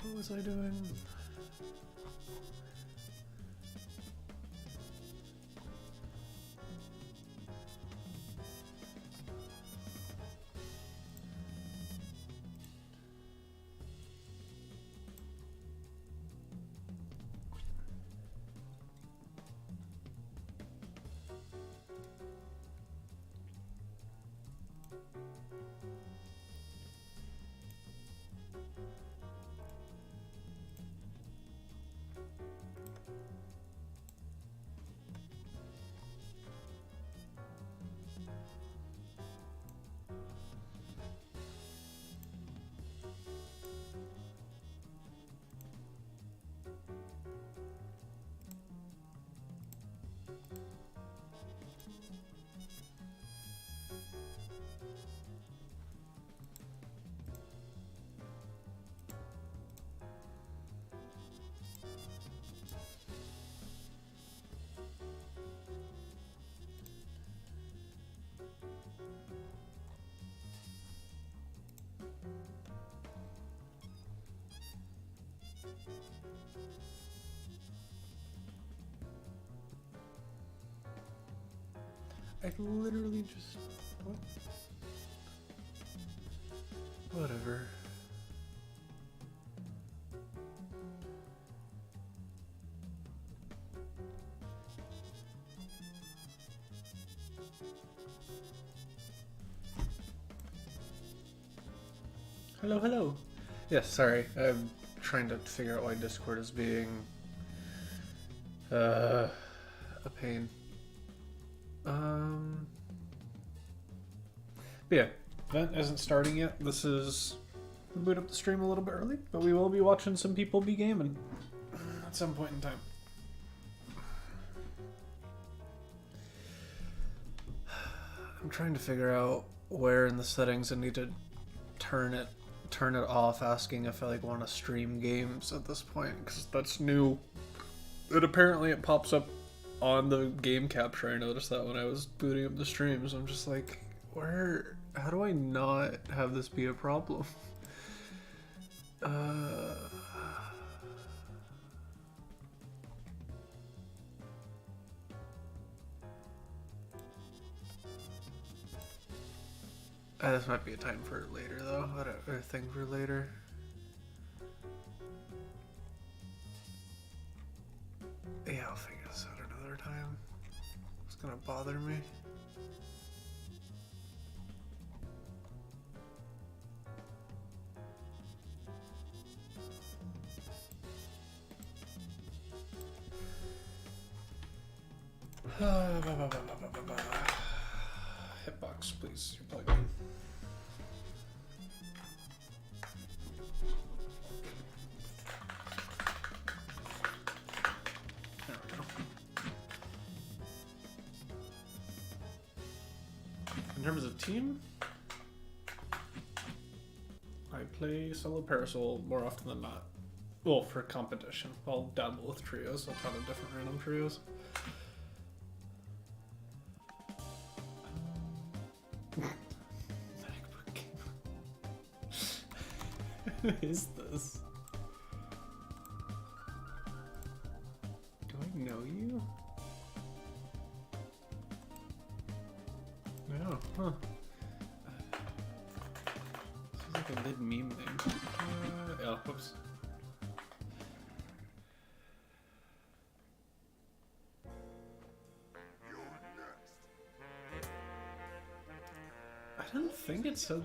What was I doing? I literally just... What? Whatever. Hello, hello. Yes, sorry. I'm trying to figure out why Discord is being a pain. But yeah, event isn't starting yet. This is boot up the stream a little bit early, but we will be watching some people be gaming at some point in time. I'm trying to figure out where in the settings I need to turn it off, asking if I want to stream games at this point, because that's new. It apparently it pops up on the game capture. I noticed that when I was booting up the streams. I'm just like, how do I not have this be a problem? This might be a time for later though, or a thing for later. Yeah, I'll figure this out another time. It's gonna bother me. Hitbox, please. You're plugged in. There we go. In terms of team, I play solo Parasol more often than not. Well, for competition. I'll dabble with trios. I'll try different random trios. Who is this? Do I know you? No, huh. This is like a mid-meme name. Yeah, whoops. I don't think it said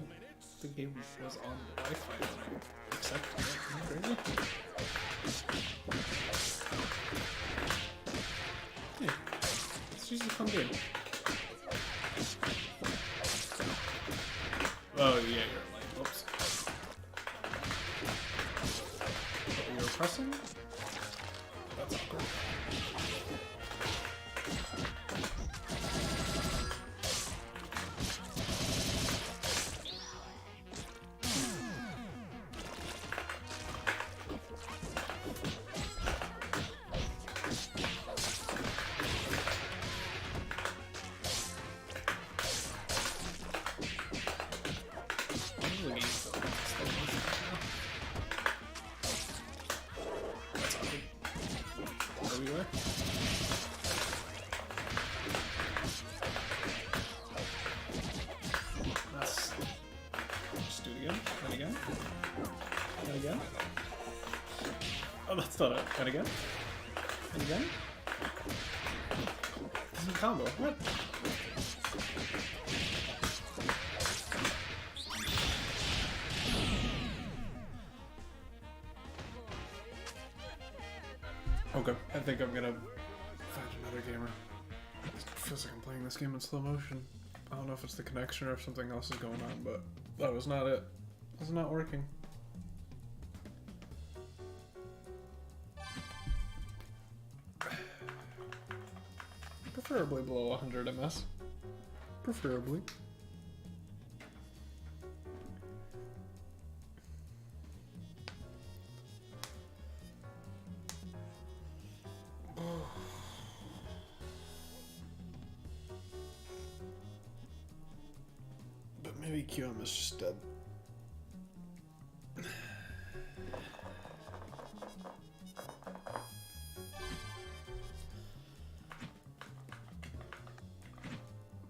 the game was on the Wi-Fi when I accepted it. Really? Hey, it's just a fun game. Oh yeah, you're like, whoops. What, you're pressing? That's awkward. That's not it. And again? And again? This is a combo. What? Okay, I think I'm gonna find another gamer. It feels like I'm playing this game in slow motion. I don't know if it's the connection or if something else is going on, but that was not it. It was not working. Preferably below 100 ms. Preferably. But maybe QM is just dead.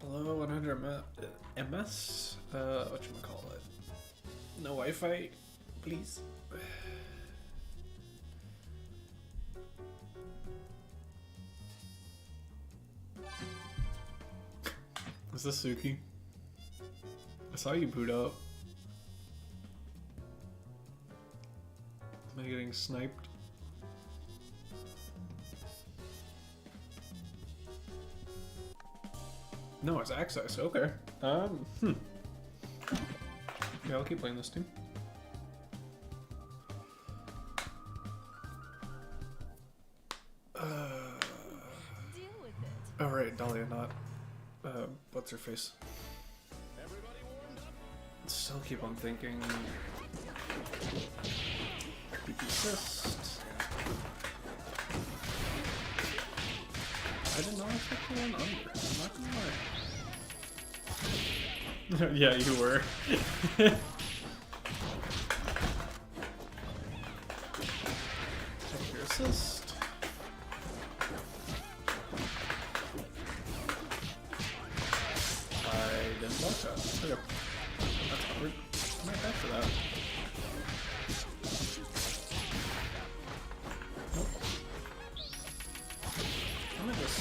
Below 100 ms? Whatchamacallit? No Wi-Fi, please. Is this Suki? I saw you boot up. Am I getting sniped? No, it's access. Okay. Yeah, I'll keep playing this team. Oh right, Dahlia, not what's her face? Still keep on thinking. Deep assist. I did not expect to run under. I'm not gonna lie. Yeah, you were. Check your assist. I didn't block that. Okay. That's awkward. I'm not back for that. Nope. I'm gonna just...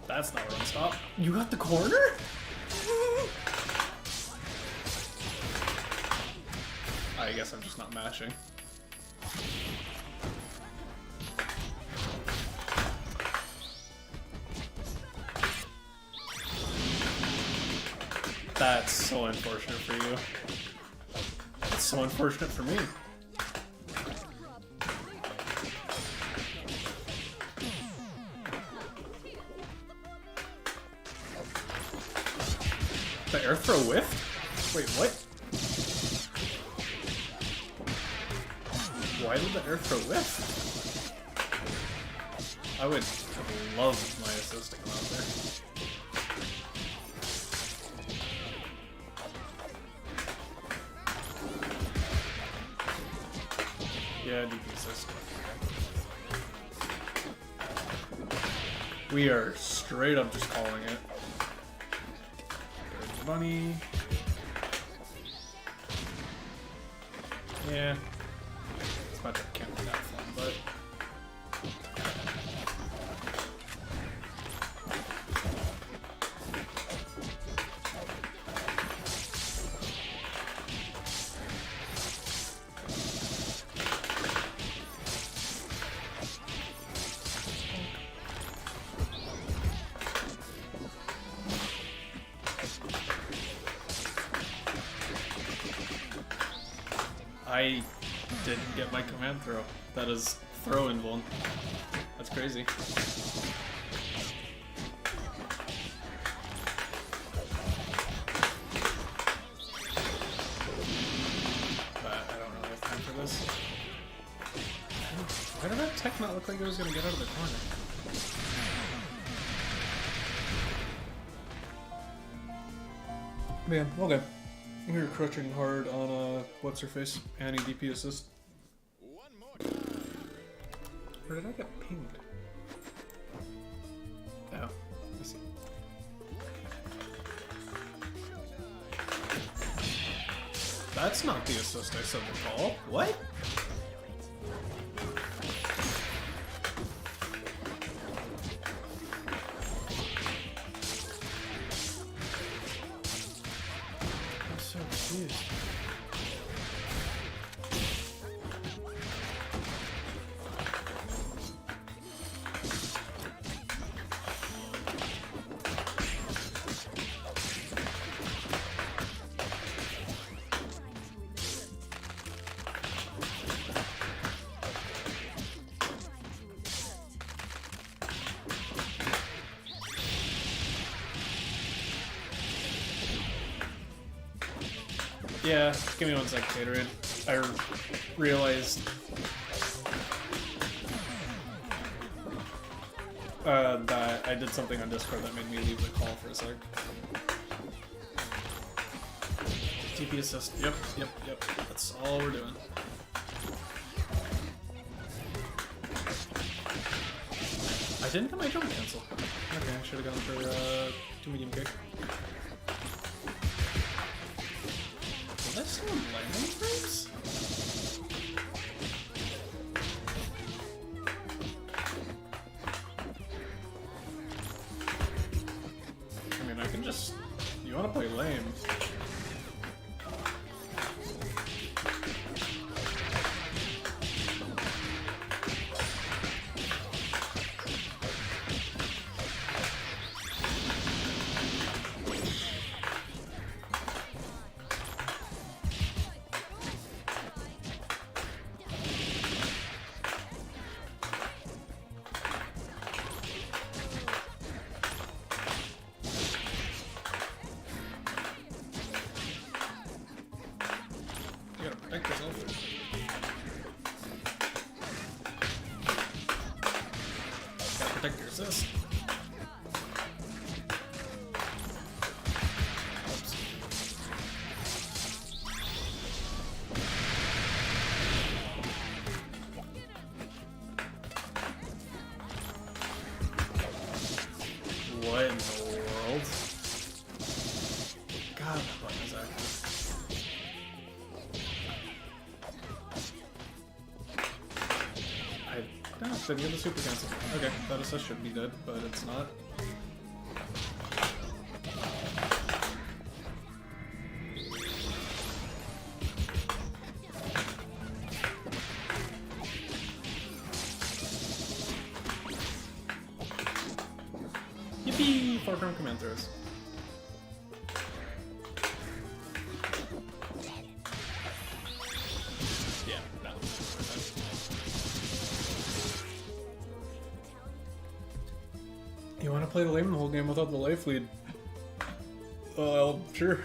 That's not run stop. You got the corner? I guess I'm just not mashing. That's so unfortunate for you. It's so unfortunate for me. The air throw whiffed? Wait, what? Why did the air throw whiff? I would love my assist to come out there. Yeah, DP assist. We are straight up just calling it. Bunny. Yeah. This matchup can't be that fun, but... I didn't get my command throw. That is throw invuln. That's crazy. But I don't really have time for this. Why did that tech not look like it was going to get out of the corner? Man, okay. We were crouching hard on, what's her face? Annie DP assist. Where did I get pinged? Oh, I see. That's not the assist I said to call. What? I'm so confused. Yeah, give me 1 sec, Gatorade. I realized that I did something on Discord that made me leave the call for a sec. TP assist. Yep. That's all we're doing. I didn't get my jump cancel. Okay, I should have gone for 2 medium kick. Did I still landing frames? I mean, I can just... You wanna play lame? Protect yourself. Gotta protect your assist. Oops. What in the world? God, that button is active. No, didn't get the super cancel. Okay, that assist should be dead, but it's not. Yippee! 4 from command throws. Yeah, no. You want to play the lane the whole game without the life lead? Well, sure.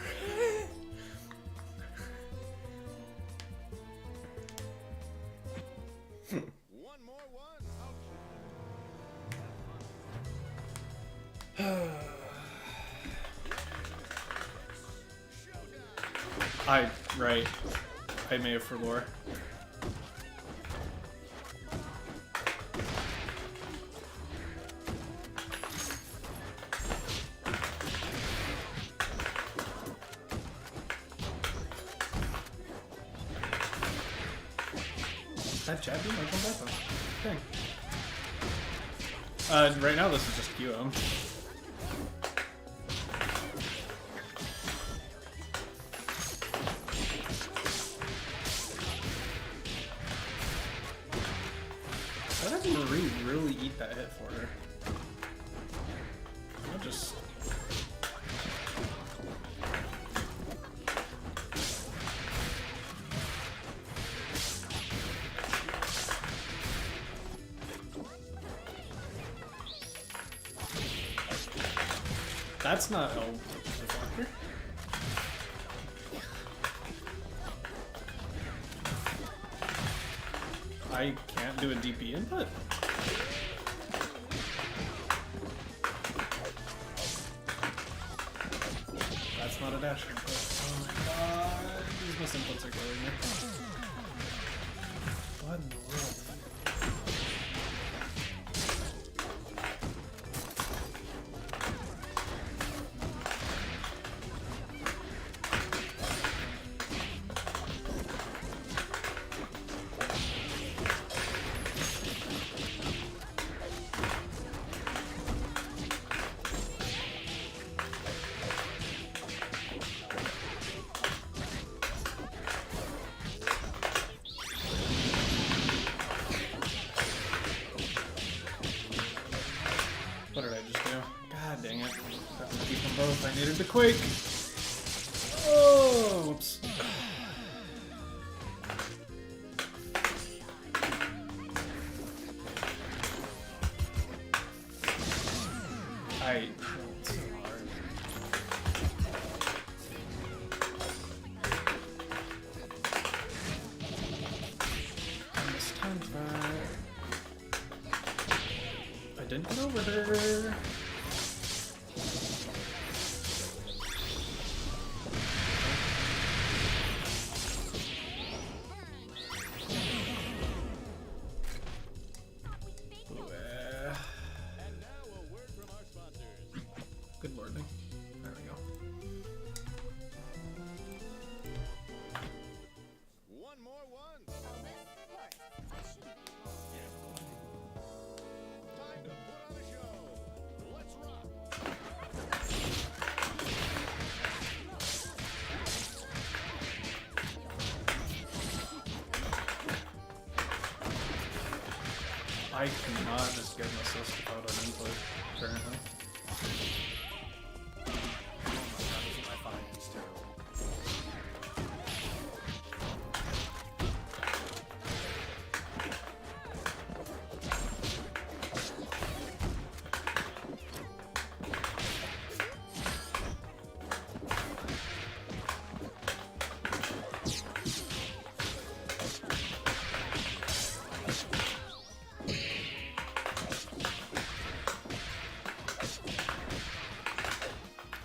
Right. I may have for lore. That jab beam? I come back on. Dang. Right now this is just QM. How did Marie really eat that hit for her? I'll just... That's not L deflector. I can't do a DP input? That's not a dash. Oh my god, these misinputs are killing me. What in the world? What did I just do? God dang it. Have to keep them both. I needed to quake. Oh, whoops. I rolled so hard. I missed time for that. I didn't get over her. Good morning. There we go. One more one. Time to put on a show. Let's rock. I cannot just get an assist without an input, currently.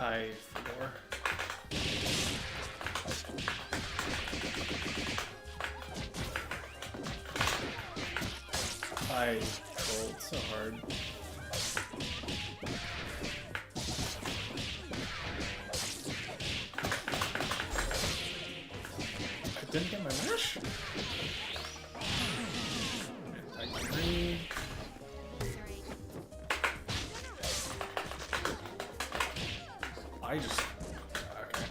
I forgot. I rolled so hard. I didn't get my wish? I agree. I just... okay.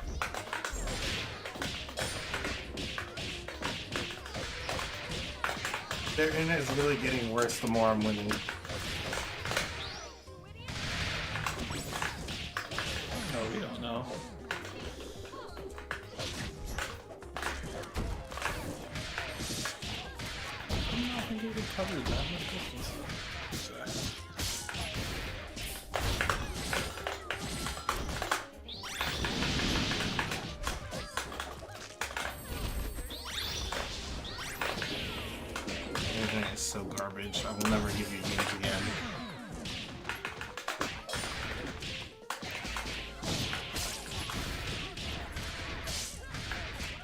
Their internet is really getting worse the more I'm winning. No, we don't know. I'm not think you could cover that much distance. Internet is so garbage. I will never give you games again.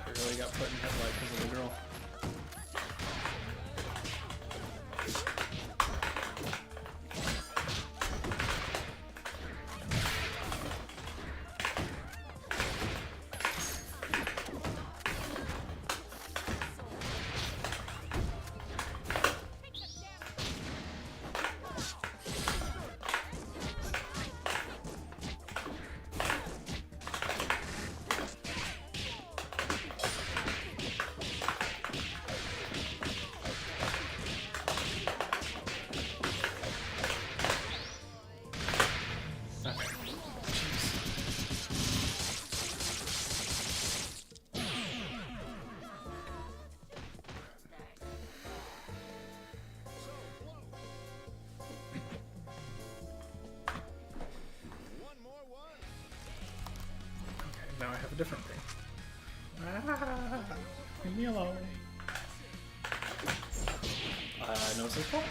I really got put in headlight because of the girl. Now I have a different thing. Ah, leave me alone. No circle?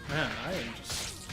Man, I am just...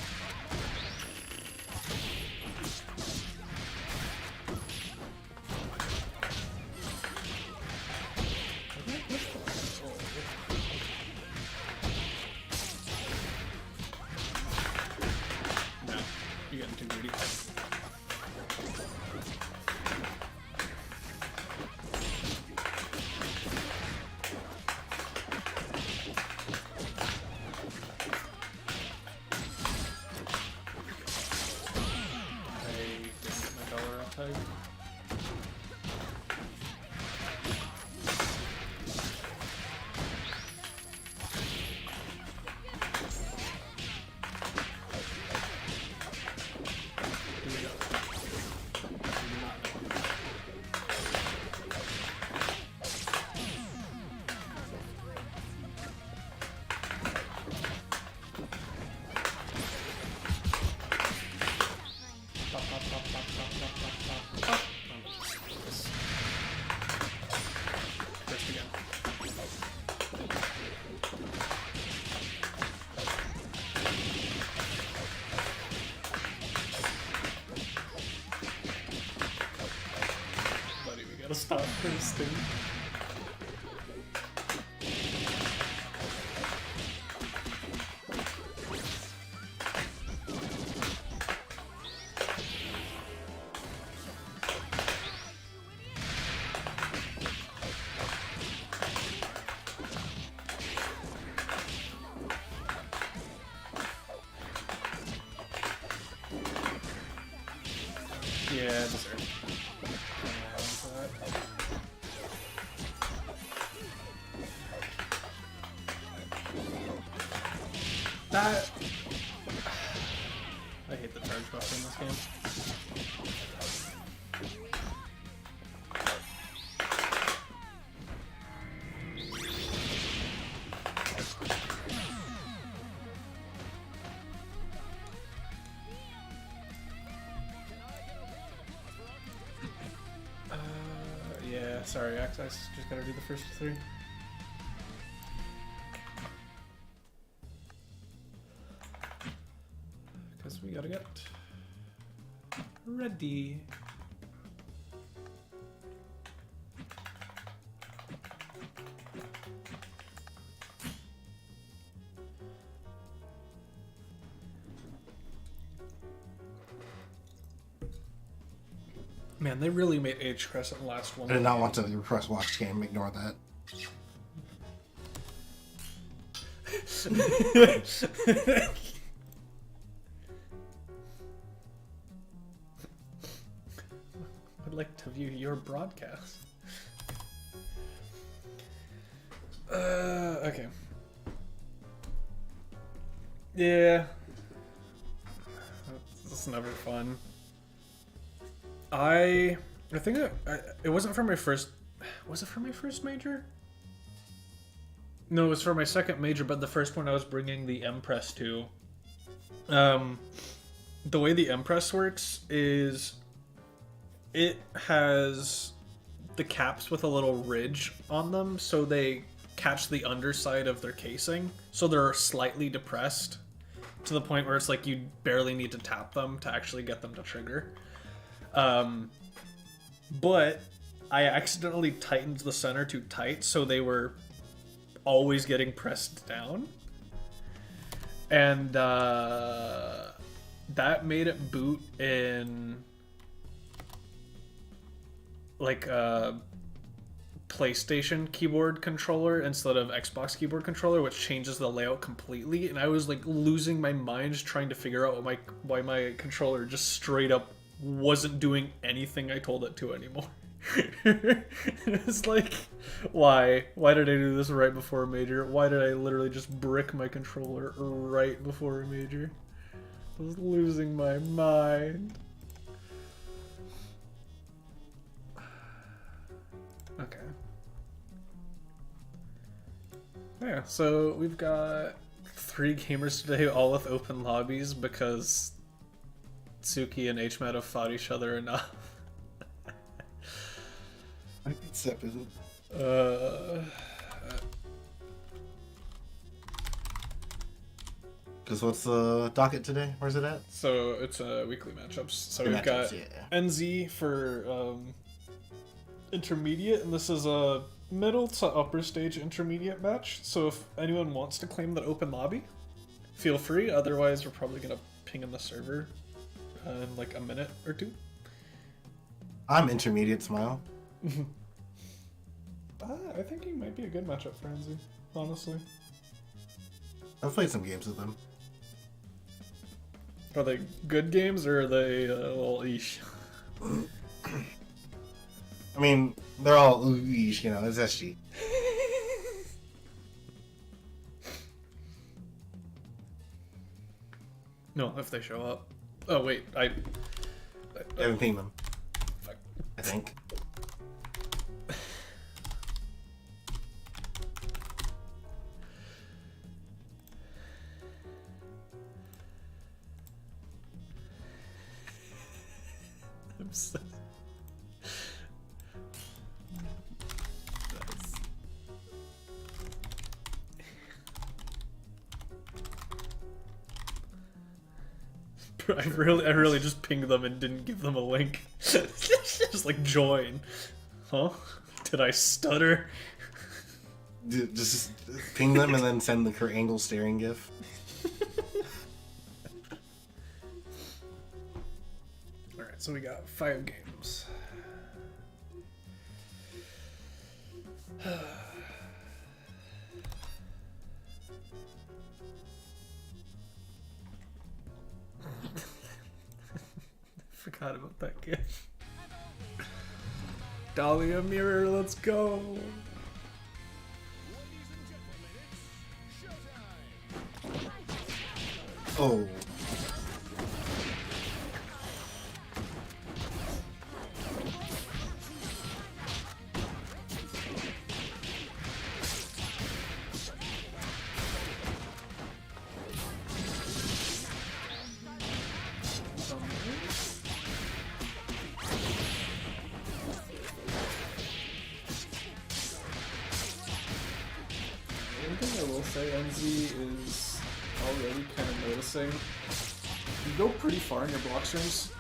stop boosting. Yeah, I deserve it. That... I hate the charge buffer in this game. Yeah, sorry, I just gotta do the first three. Because we gotta get ready. Man, they really made H Crescent last one. I did not want to request watch game. Ignore that. I'd like to view your broadcast. Okay. Yeah. That's never fun. I think it wasn't for my first... Was it for my first major? No, it was for my second major, but the first one I was bringing the Empress to. The way the Empress works is it has the caps with a little ridge on them, so they catch the underside of their casing, so they're slightly depressed to the point where it's like you barely need to tap them to actually get them to trigger. But I accidentally tightened the center too tight, so they were always getting pressed down. And that made it boot in like a PlayStation keyboard controller instead of Xbox keyboard controller, which changes the layout completely. And I was like losing my mind trying to figure out why my controller just straight up wasn't doing anything I told it to anymore. It's like, why? Why did I do this right before a major? Why did I literally just brick my controller right before a major? I was losing my mind. Okay. Yeah, so we've got 3 gamers today, all with open lobbies, because Suki and HMAT have fought each other enough. Except is it? Because what's the docket today? Where's it at? So it's weekly matchups. So The we've got matchups, yeah. NZ for intermediate, and this is a middle to upper stage intermediate match. So if anyone wants to claim that open lobby, feel free. Otherwise, we're probably gonna ping in the server in like a minute or two. I'm intermediate, Smile. I think he might be a good matchup for NZ, honestly. I've played some games with them. Are they good games or are they a little eesh? I mean, they're all ooh-eesh, you know, it's SG. No, if they show up. Oh wait, I haven't pinged them, fuck. I think. I'm so... I really just pinged them and didn't give them a link. Just like join. Huh? Did I stutter? Just ping them and then send the Kurt Angle staring gif. Alright, so we got 5 games. Forgot about that gif. Dahlia Mirror, let's go! Oh. One thing I will say, NZ, is already kind of noticing you go pretty far in your block strings.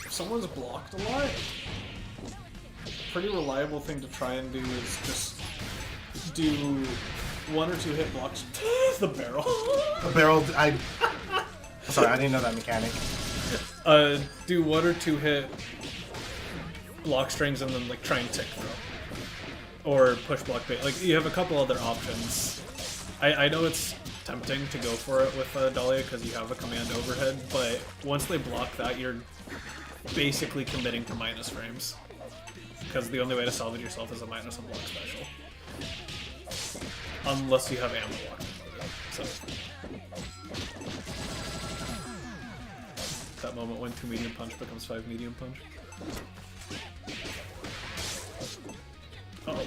If someone's blocked a lot, pretty reliable thing to try and do is just do 1 or 2 hit blocks. The barrel. The barrel, sorry, I didn't know that mechanic. Do 1 or 2 hit block strings and then like try and tick throw. Or push block bait. Like, you have a couple other options. I know it's tempting to go for it with Dahlia because you have a command overhead, but once they block that, you're basically committing to minus frames. Because the only way to salvage yourself is a minus on block special. Unless you have ammo lock. So. That moment when 2 medium punch becomes 5 medium punch. Uh-oh. Yeah,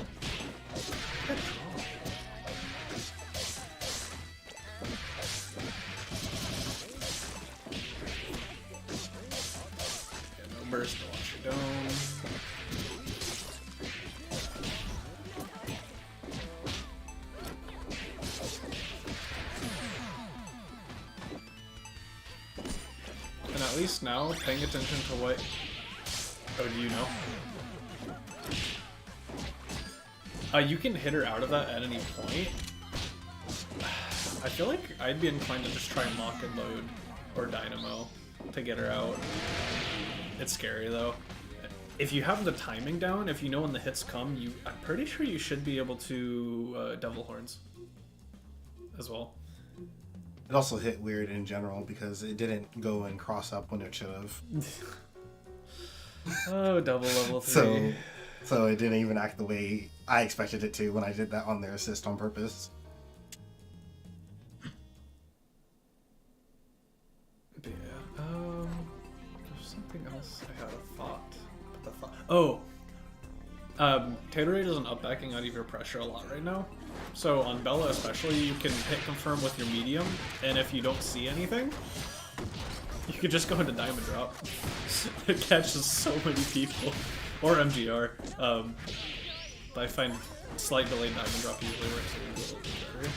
no burst, no launch your dome. And at least now, paying attention to what... Oh, do you know? You can hit her out of that at any point. I feel like I'd be inclined to just try and lock and load or dynamo to get her out. It's scary though. If you have the timing down, if you know when the hits come, I'm pretty sure you should be able to Devil Horns as well. It also hit weird in general because it didn't go and cross up when it should have. Oh, double level 3. So it didn't even act the way I expected it to when I did that on their assist on purpose. Yeah. There's something else I had a thought. But the thought. Oh. Tater doesn't up backing out of your pressure a lot right now. So on Bella especially, you can hit confirm with your medium, and if you don't see anything, you could just go into diamond drop. It catches so many people. Or MGR. But I find slight delayed diamond drop usually works a little bit better.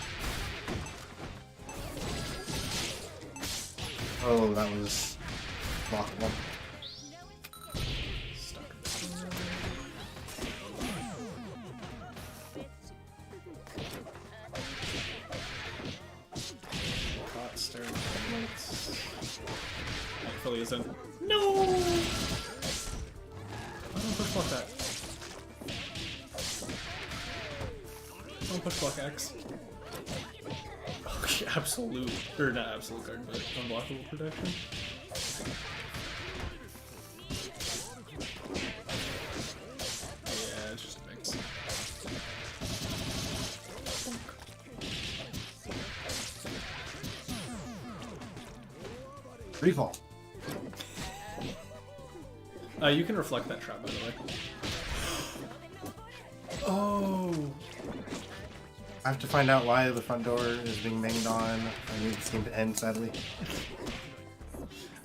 Oh, that was blockable. Stuck. Caught staring at headlights. Thankfully isn't. No! Don't push block that. Don't push block X. Okay, absolute, or not absolute guard, but unblockable protection. Yeah, it's just a mix. Refall. You can reflect that trap, by the way. Oh! I have to find out why the front door is being banged on. I need this game to end, sadly.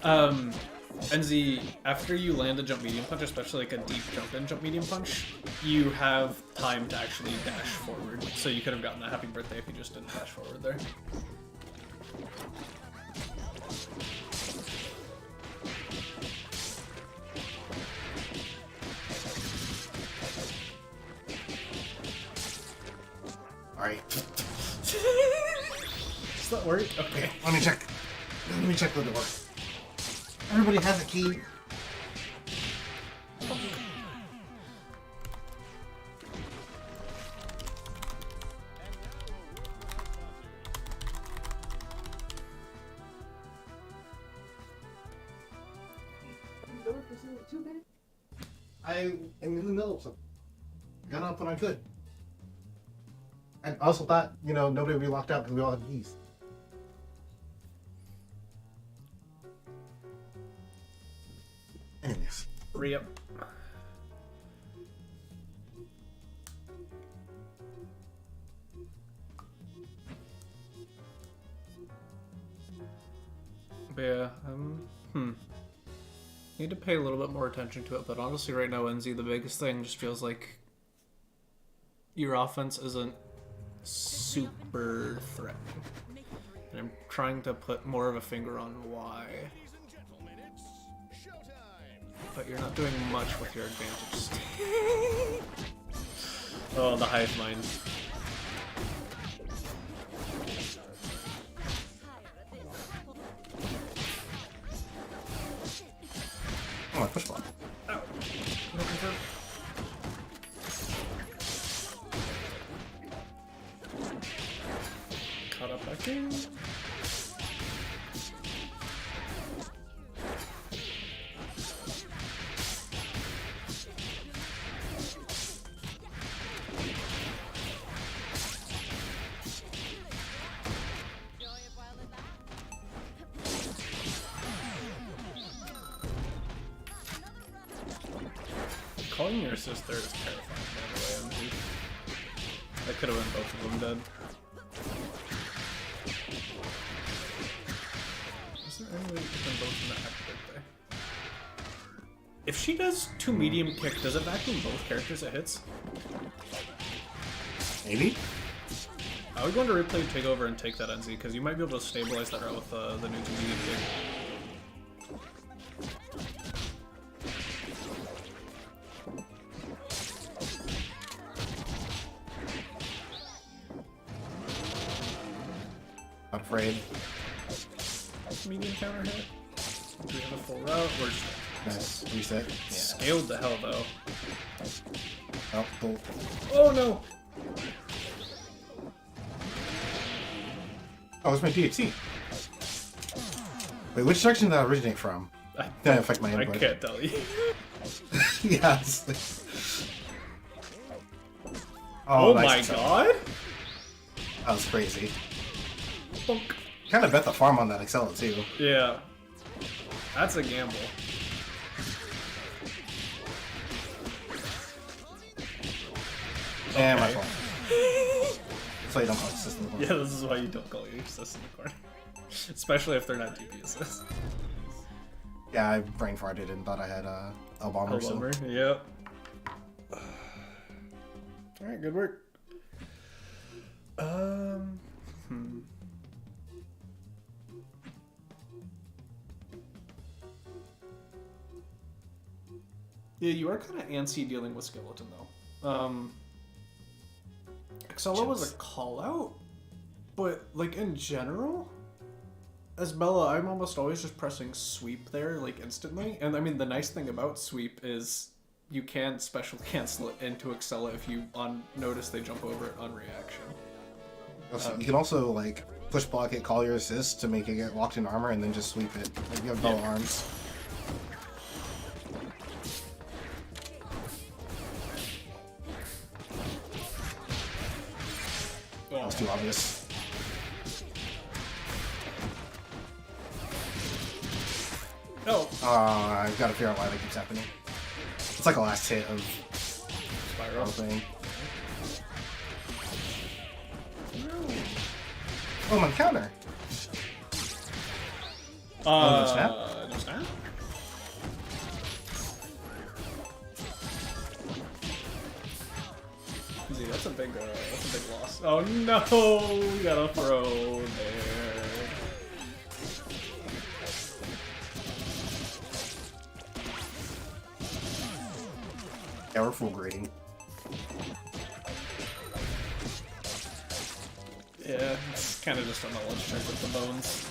NZ, after you land a jump medium punch, especially like a deep jump in jump medium punch, you have time to actually dash forward. So you could have gotten that happy birthday if you just didn't dash forward there. Alright. Does that work? Okay. Let me check. Let me check the door. Everybody has a key. I am in the middle of something. Got up when I could. I also thought, you know, nobody would be locked out because we all have keys. Anyways. Re-up. But yeah, need to pay a little bit more attention to it, but honestly right now, NZ, the biggest thing just feels like your offense isn't super threatening. And I'm trying to put more of a finger on why. Ladies and gentlemen, it's showtime. But you're not doing much with your advantage. Oh, the hive mind. Oh, I push block. Ow. Caught up back in. Calling your sister is terrifying, by the way, MG. I could have been both of them dead. Is there any way to put them both in that happy birthday? If she does 2 medium kick, does it vacuum both characters it hits? Maybe? I would go into replay takeover and take that NZ, because you might be able to stabilize that route with the new 2 medium kick. Not afraid. Medium counter hit. Do we have a full route? We're just Nice. Reset. Yeah. scaled to hell though. Oh, cool. Oh no! Oh, it's my DHC. Wait, which section did that originate from? I Didn't affect my I input. can't tell you. Yeah. Oh, nice my excel. god! That was crazy. Bonk. Kind of bet the farm on that Excel too. Yeah. That's a gamble. And my Okay. fault. So you don't call it system. Yeah, this is why you don't call your assist in the corner. Especially if they're not DP assists. Yeah, I brain farted and thought I had a bomber. So. Bummer. Yep. Alright, good work. Yeah, you are kind of antsy dealing with Skeleton, though. Excella was a call-out, but, like, in general, as Bella, I'm almost always just pressing sweep there, like, instantly. And, I mean, the nice thing about sweep is you can special cancel it into Excella if you notice they jump over it on reaction. You can also, like, push block it, call your assist to make it get locked in armor, and then just sweep it. Like, you have double arms. That was too obvious. Oh! I've got to figure out why that keeps happening. It's like a last hit of Spiral. the thing. Oh, my counter! no snap? No snap? See, that's a big loss. Oh no, we got a throw there. Yeah, we're full grading. Yeah, it's kind of just a knowledge check with the bones.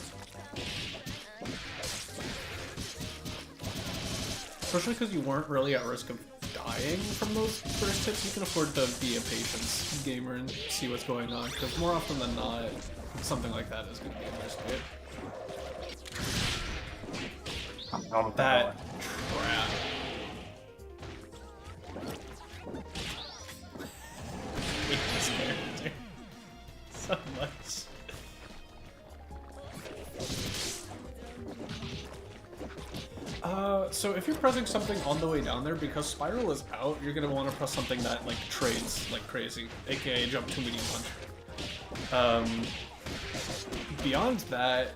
Especially because you weren't really at risk of dying from those first hits, you can afford to be a patience gamer and see what's going on, because more often than not, something like that is going to be a risk hit. That trap. I hate this character so much. So if you're pressing something on the way down there, because Spiral is out, you're gonna want to press something that like trades like crazy, aka jump to medium punch. Beyond that,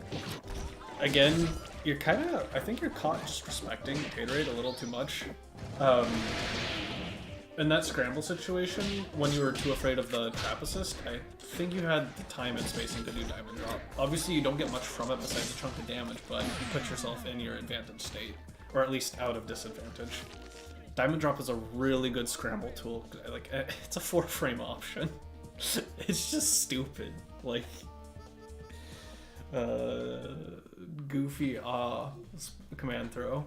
again, you're kind of, I think you're caught just respecting Gatorade a little too much. In that scramble situation, when you were too afraid of the trap assist, I think you had the time and spacing to do Diamond Drop. Obviously, you don't get much from it besides a chunk of damage, but you put yourself in your advantage state, or at least out of disadvantage. Diamond Drop is a really good scramble tool. Like, it's a 4-frame option. It's just stupid. Like, goofy command throw.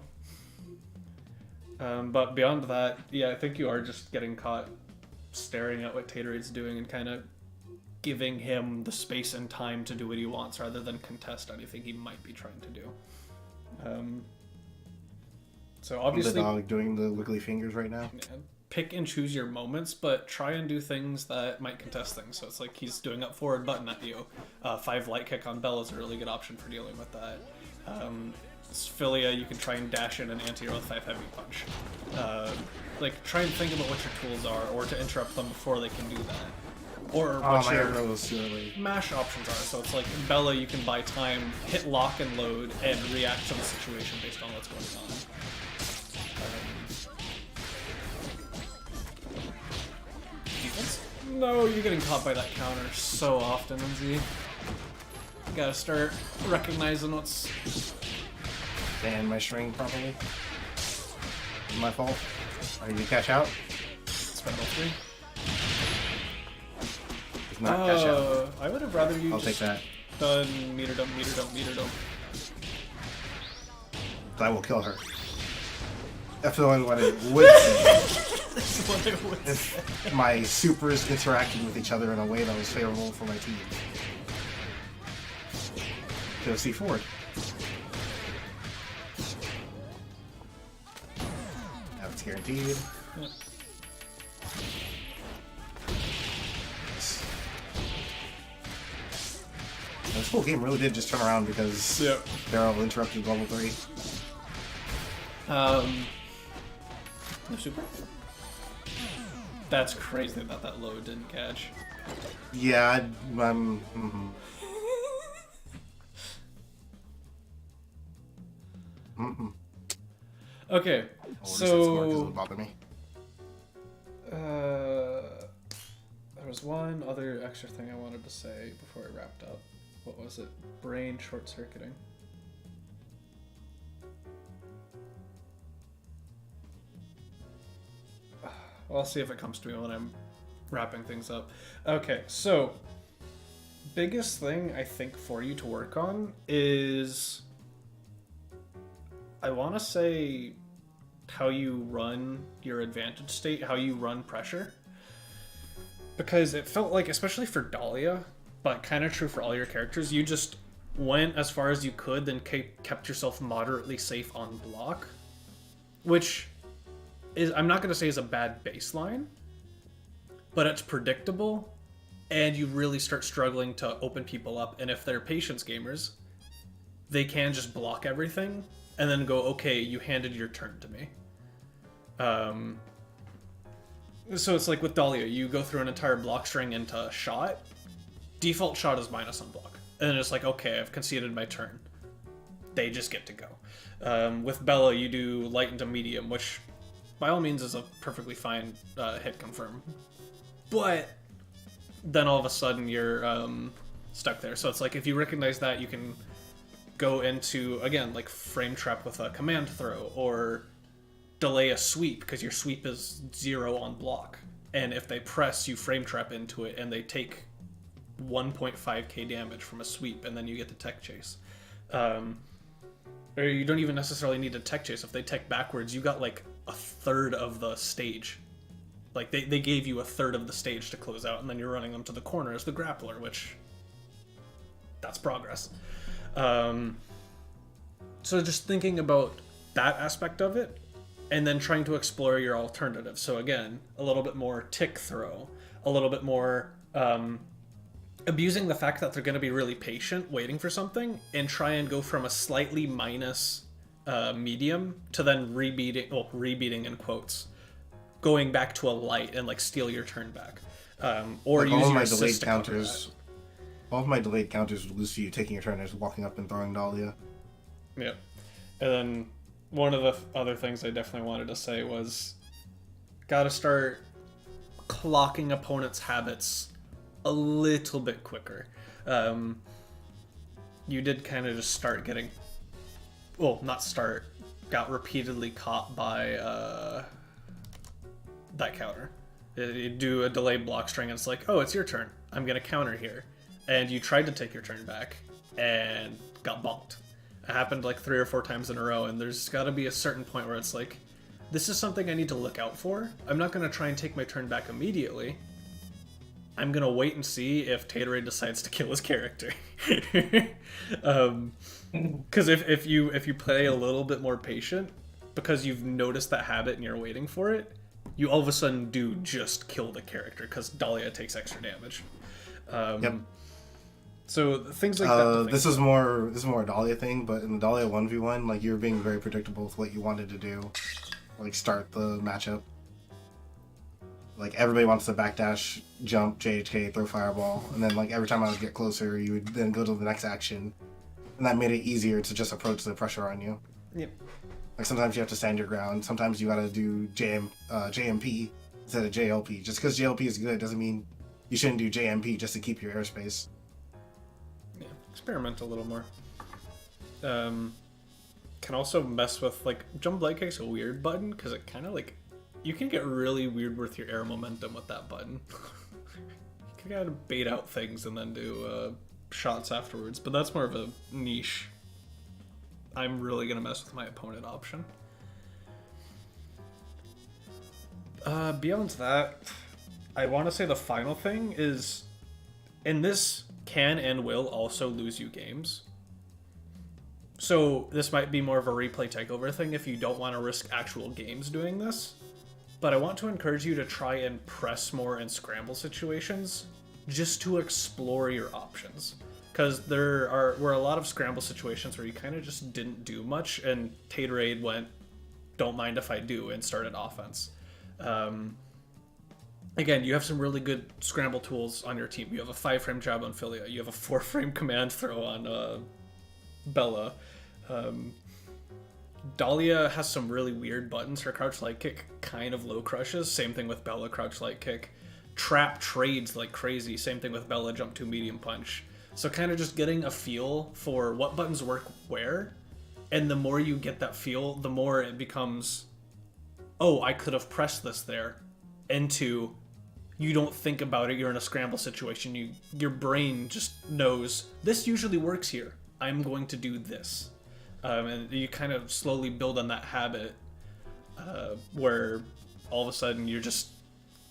But beyond that, yeah, I think you are just getting caught staring at what Taterade's doing and kind of giving him the space and time to do what he wants rather than contest anything he might be trying to do. So obviously, the dog doing the wiggly fingers right now. Yeah, pick and choose your moments, but try and do things that might contest things. So it's like he's doing up forward button at you. 5 light kick on Bell is a really good option for dealing with that. Philia, you can try and dash in an anti-hero with 5 heavy punch. Like, try and think about what your tools are, or to interrupt them before they can do that. Or what your mash options are. So it's like, in Bella, you can buy time, hit lock and load, and react to the situation based on what's going on. Defense? No, you're getting caught by that counter so often, MZ. You gotta start recognizing what's... And my string properly. My fault. I need to catch out. Spend all 3. It's not catch out. I would have rather you I'll take that. done meter dump. I will kill her. That's the only what it would say. That's what it would say. If my supers interacted with each other in a way that was favorable for my team. Go C forward. That's guaranteed. Yeah. This whole game really did just turn around because they're all interrupted level 3. No super? That's crazy that that load didn't catch. Yeah, Okay, so... it would bother me. There was one other extra thing I wanted to say before I wrapped up. What was it? Brain short-circuiting. I'll see if it comes to me when I'm wrapping things up. Okay, so biggest thing I think for you to work on is, I want to say, how you run your advantage state, how you run pressure. Because it felt like, especially for Dahlia, but kind of true for all your characters, you just went as far as you could, then kept yourself moderately safe on block. Which is, I'm not going to say is a bad baseline, but it's predictable, and you really start struggling to open people up. And if they're patience gamers, they can just block everything, and then go, okay, you handed your turn to me. So it's like with Dahlia, you go through an entire block string into shot. Default shot is minus on block. And then it's like, okay, I've conceded my turn. They just get to go. With Bella, you do light into medium, which by all means is a perfectly fine hit confirm. But then all of a sudden you're stuck there. So it's like, if you recognize that, you can go into, again, like frame trap with a command throw, or delay a sweep, because your sweep is 0 on block. And if they press, you frame trap into it, and they take 1.5k damage from a sweep, and then you get the tech chase. Or you don't even necessarily need a tech chase. If they tech backwards, you got like a third of the stage. Like they gave you a third of the stage to close out, and then you're running them to the corner as the grappler, which that's progress. So just thinking about that aspect of it, and then trying to explore your alternatives. So again, a little bit more tick throw, a little bit more abusing the fact that they're going to be really patient waiting for something, and try and go from a slightly minus medium to then rebeating in quotes, going back to a light and like steal your turn back, or like use all your my assist delayed to counter counters. All of my delayed counters would lose to you taking your turn and just walking up and throwing Dahlia. that. Yeah, and then one of the other things I definitely wanted to say was, gotta start clocking opponents' habits a little bit quicker. You did kind of just start getting, well, not start, got repeatedly caught by that counter. You do a delayed block string and it's like, oh, it's your turn. I'm going to counter here. And you tried to take your turn back and got bonked. It happened like 3 or 4 times in a row, and there's got to be a certain point where it's like, this is something I need to look out for. I'm not going to try and take my turn back immediately. I'm going to wait and see if Taterade decides to kill his character. Because if you play a little bit more patient, because you've noticed that habit and you're waiting for it, you all of a sudden do just kill the character because Dahlia takes extra damage. Yep. So things like that. This is more a Dahlia thing, but in the Dahlia 1v1, like, you're being very predictable with what you wanted to do. Like, start the matchup. Like, everybody wants to backdash, jump, JHK, throw fireball, and then, like, every time I would get closer, you would then go to the next action. And that made it easier to just approach the pressure on you. Yep. Like, sometimes you have to stand your ground. Sometimes you gotta do JMP instead of JLP. Just because JLP is good doesn't mean you shouldn't do JMP just to keep your airspace. Yeah, experiment a little more. Can also mess with, like, jump light kick's a weird button because it kind of like, you can get really weird with your air momentum with that button. You can kind of bait out things and then do shots afterwards, but that's more of a niche. I'm really gonna mess with my opponent option. Beyond that, I want to say the final thing is, and this can and will also lose you games. So this might be more of a replay takeover thing if you don't want to risk actual games doing this. But I want to encourage you to try and press more in scramble situations just to explore your options. Because were a lot of scramble situations where you kind of just didn't do much, and Taterade went, don't mind if I do, and started offense. Again, you have some really good scramble tools on your team. You have a 5-frame jab on Philia. You have a 4-frame command throw on Bella. Dahlia has some really weird buttons. Her crouch light kick kind of low crushes. Same thing with Bella, crouch light kick. Trap trades like crazy. Same thing with Bella, jump 2 medium punch. So kind of just getting a feel for what buttons work where. And the more you get that feel, the more it becomes, oh, I could have pressed this there. Into, you don't think about it, you're in a scramble situation. Your brain just knows, this usually works here. I'm going to do this. And you kind of slowly build on that habit where all of a sudden you're just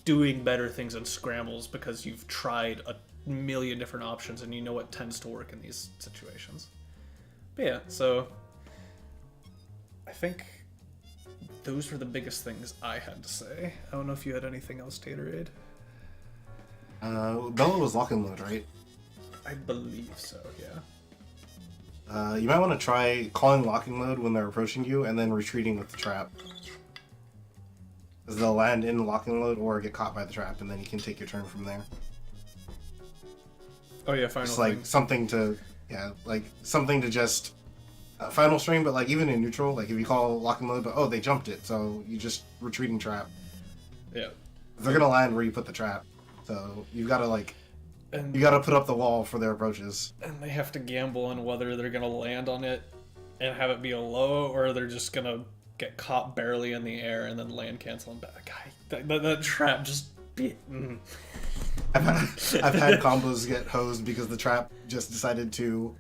doing better things in scrambles because you've tried a million different options and you know what tends to work in these situations. But yeah, so I think those were the biggest things I had to say. I don't know if you had anything else, Taterade. Bella was lock and load, right? I believe so, yeah. You might want to try calling locking load when they're approaching you and then retreating with the trap. Because they'll land in locking load or get caught by the trap, and then you can take your turn from there. Oh yeah, final It's like thing. something to just final string, but like even in neutral, like if you call locking load, but oh, they jumped it, so you just retreating trap. Yeah. They're gonna land where you put the trap, so you gotta put up the wall for their approaches. And they have to gamble on whether they're going to land on it and have it be a low, or they're just going to get caught barely in the air and then land cancel and back. That trap just... I've had combos get hosed because the trap just decided to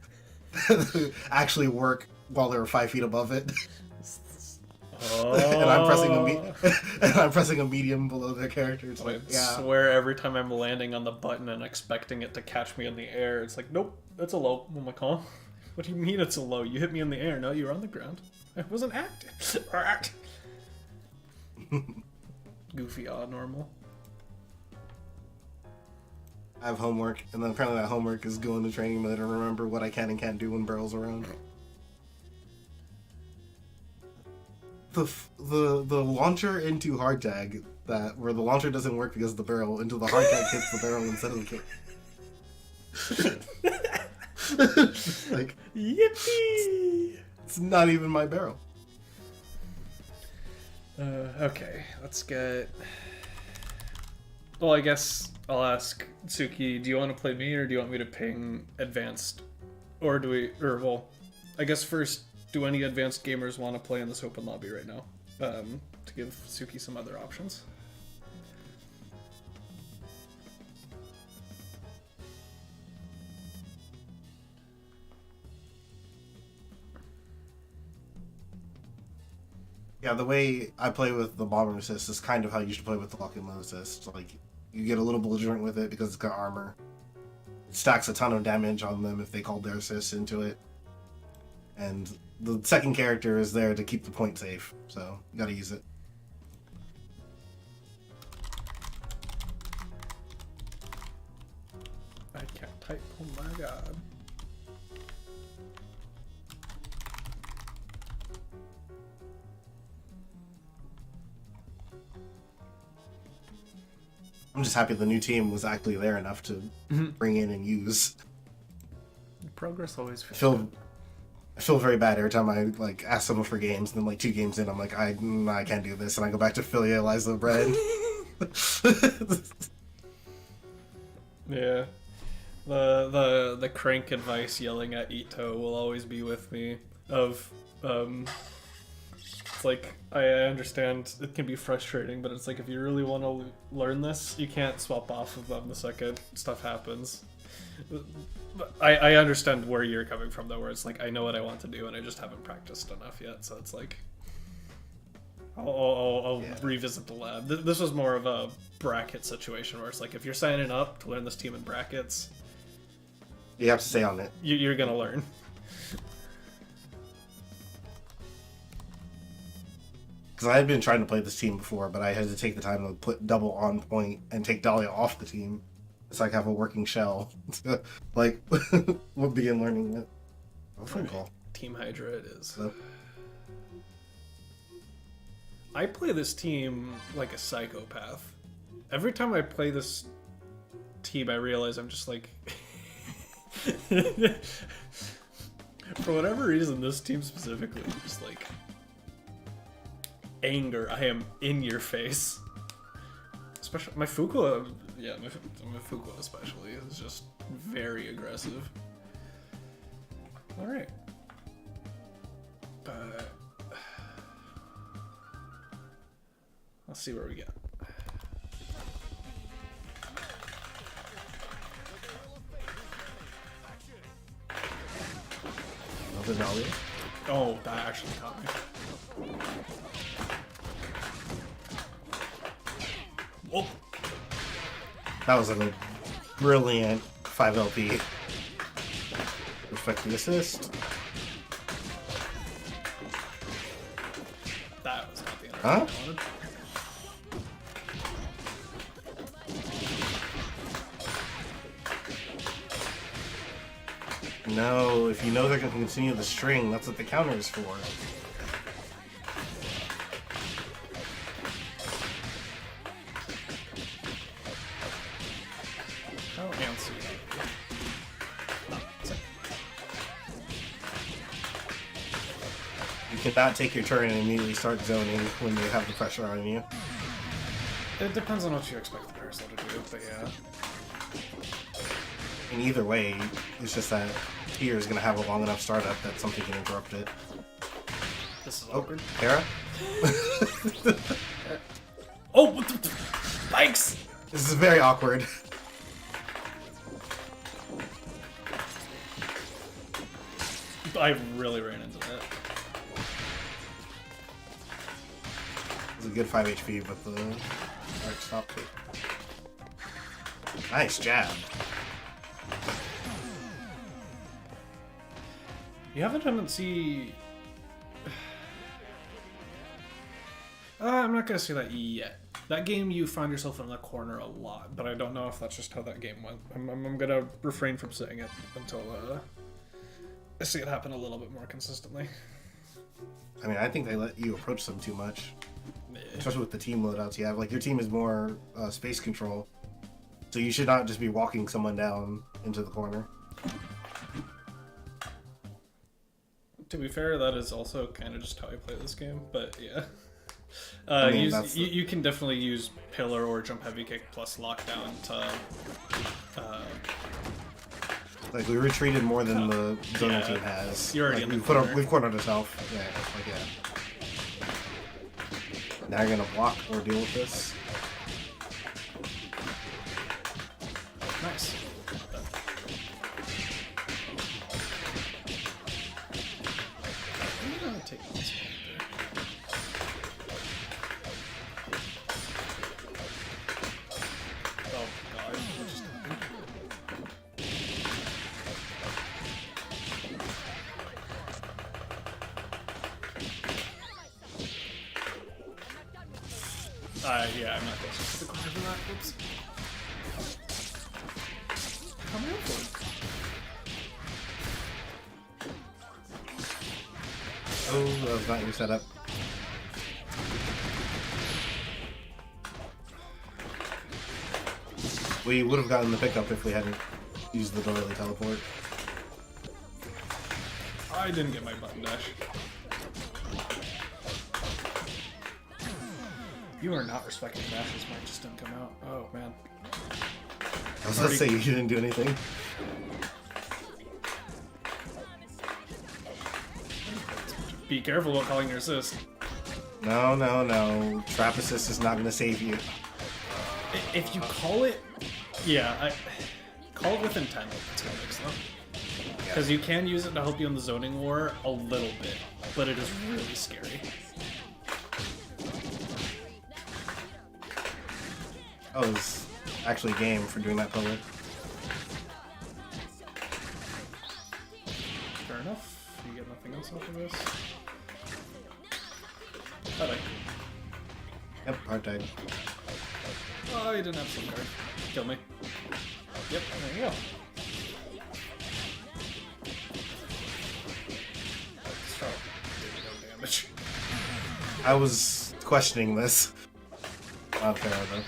actually work while they were 5 feet above it. and I'm pressing a medium below their character. It's I like, yeah. swear every time I'm landing on the button and expecting it to catch me in the air, it's like, nope, that's a low. I'm like, huh? What do you mean it's a low? You hit me in the air. No, you were on the ground. I wasn't active. Goofy odd normal. I have homework, and then apparently that homework is go into training mode and remember what I can and can't do when barrel's around. The launcher into hard tag, that where the launcher doesn't work because of the barrel until the hard tag hits the barrel instead of the kick. Like, Yippee! it's not even my barrel. Okay, let's get... Well, I guess I'll ask Suki, do you want to play me or do you want me to ping advanced? Or do we... Or, well, I guess first, do any advanced gamers want to play in this open lobby right now? To give Suki some other options. Yeah, the way I play with the bomber assist is kind of how you should play with the lock and load assist. Like, you get a little belligerent with it because it's got armor. It stacks a ton of damage on them if they called their assist into it. And the second character is there to keep the point safe, so you gotta use it. I can't type, oh my god. I'm just happy the new team was actually there enough to bring in and use. Progress always feels I feel very bad every time I like ask someone for games, and then like 2 games in, I'm like, I can't do this, and I go back to filialize the bread. Yeah. The crank advice yelling at Ito will always be with me. It's like, I understand it can be frustrating, but it's like if you really want to learn this, you can't swap off of them the second stuff happens. I understand where you're coming from though, where it's like I know what I want to do and I just haven't practiced enough yet, so it's like I'll revisit the lab. This was more of a bracket situation where it's like if you're signing up to learn this team in brackets, You have to stay on it. you're gonna learn. Because I had been trying to play this team before, but I had to take the time to put double on point and take Dahlia off the team. So I can have a working shell. Like, we'll begin learning it. Phone call. Team Hydra it is. So, I play this team like a psychopath. Every time I play this team, I realize I'm just like... For whatever reason, this team specifically, just like... anger. I am in your face. Especially my Fuqua, yeah, my Fuqua especially is just very aggressive. All right, but let's see where we get. another Dahlia. Oh, that actually caught me. Whoa. That was a brilliant 5 LP. Respect the assist. That was not the energy Huh? I wanted. No, if you know they're going to continue the string, that's what the counter is for. Oh, fancy. You cannot take your turn and immediately start zoning when they have the pressure on you. It depends on what you expect the Parasol to do, but yeah. And either way, it's just that Tier is going to have a long enough startup that something can interrupt it. This is Oh, awkward. Hera? Oh, what the spikes! This is very awkward. I really ran into that. It was a good 5 HP, but the arc stopped it. Nice jab. You have a tendency... I'm not gonna say that yet. That game, you find yourself in the corner a lot, but I don't know if that's just how that game went. I'm gonna refrain from saying it until I see it happen a little bit more consistently. I mean, I think they let you approach them too much. Especially with the team loadouts you have. Like, your team is more space control. So you should not just be walking someone down into the corner. To be fair, that is also kind of just how I play this game, but yeah. I mean, you can definitely use pillar or jump heavy kick plus lockdown to... Like, we retreated more than the zonal team has. You're already like, in the corner. We've cornered ourselves. Yeah, like that. Now you're gonna block or deal with this. Nice. I'm gonna take this one. Oh god, what just happened? Yeah, I'm not close to the corner for that. Whoops. Come here for it. Oh, that was not your setup. We would have gotten the pickup if we hadn't used the doily teleport. I didn't get my button dash. You are not respecting dashes. Mine just didn't come out. Oh man. I was gonna say you didn't do anything. Be careful about calling your assist. No, no, no. Trap assist is not gonna save you. If you call it, yeah, call it with intent. It's gonna mix though. Because you can use it to help you in the zoning war a little bit, but it is really scary. Oh, it was actually game for doing that pillar. Fair enough. You get nothing else off of this. I like. Yep, hard tag. Oh, you didn't have some card. Kill me. Yep, there you go. Start doing no damage. I was questioning this. Not fair though.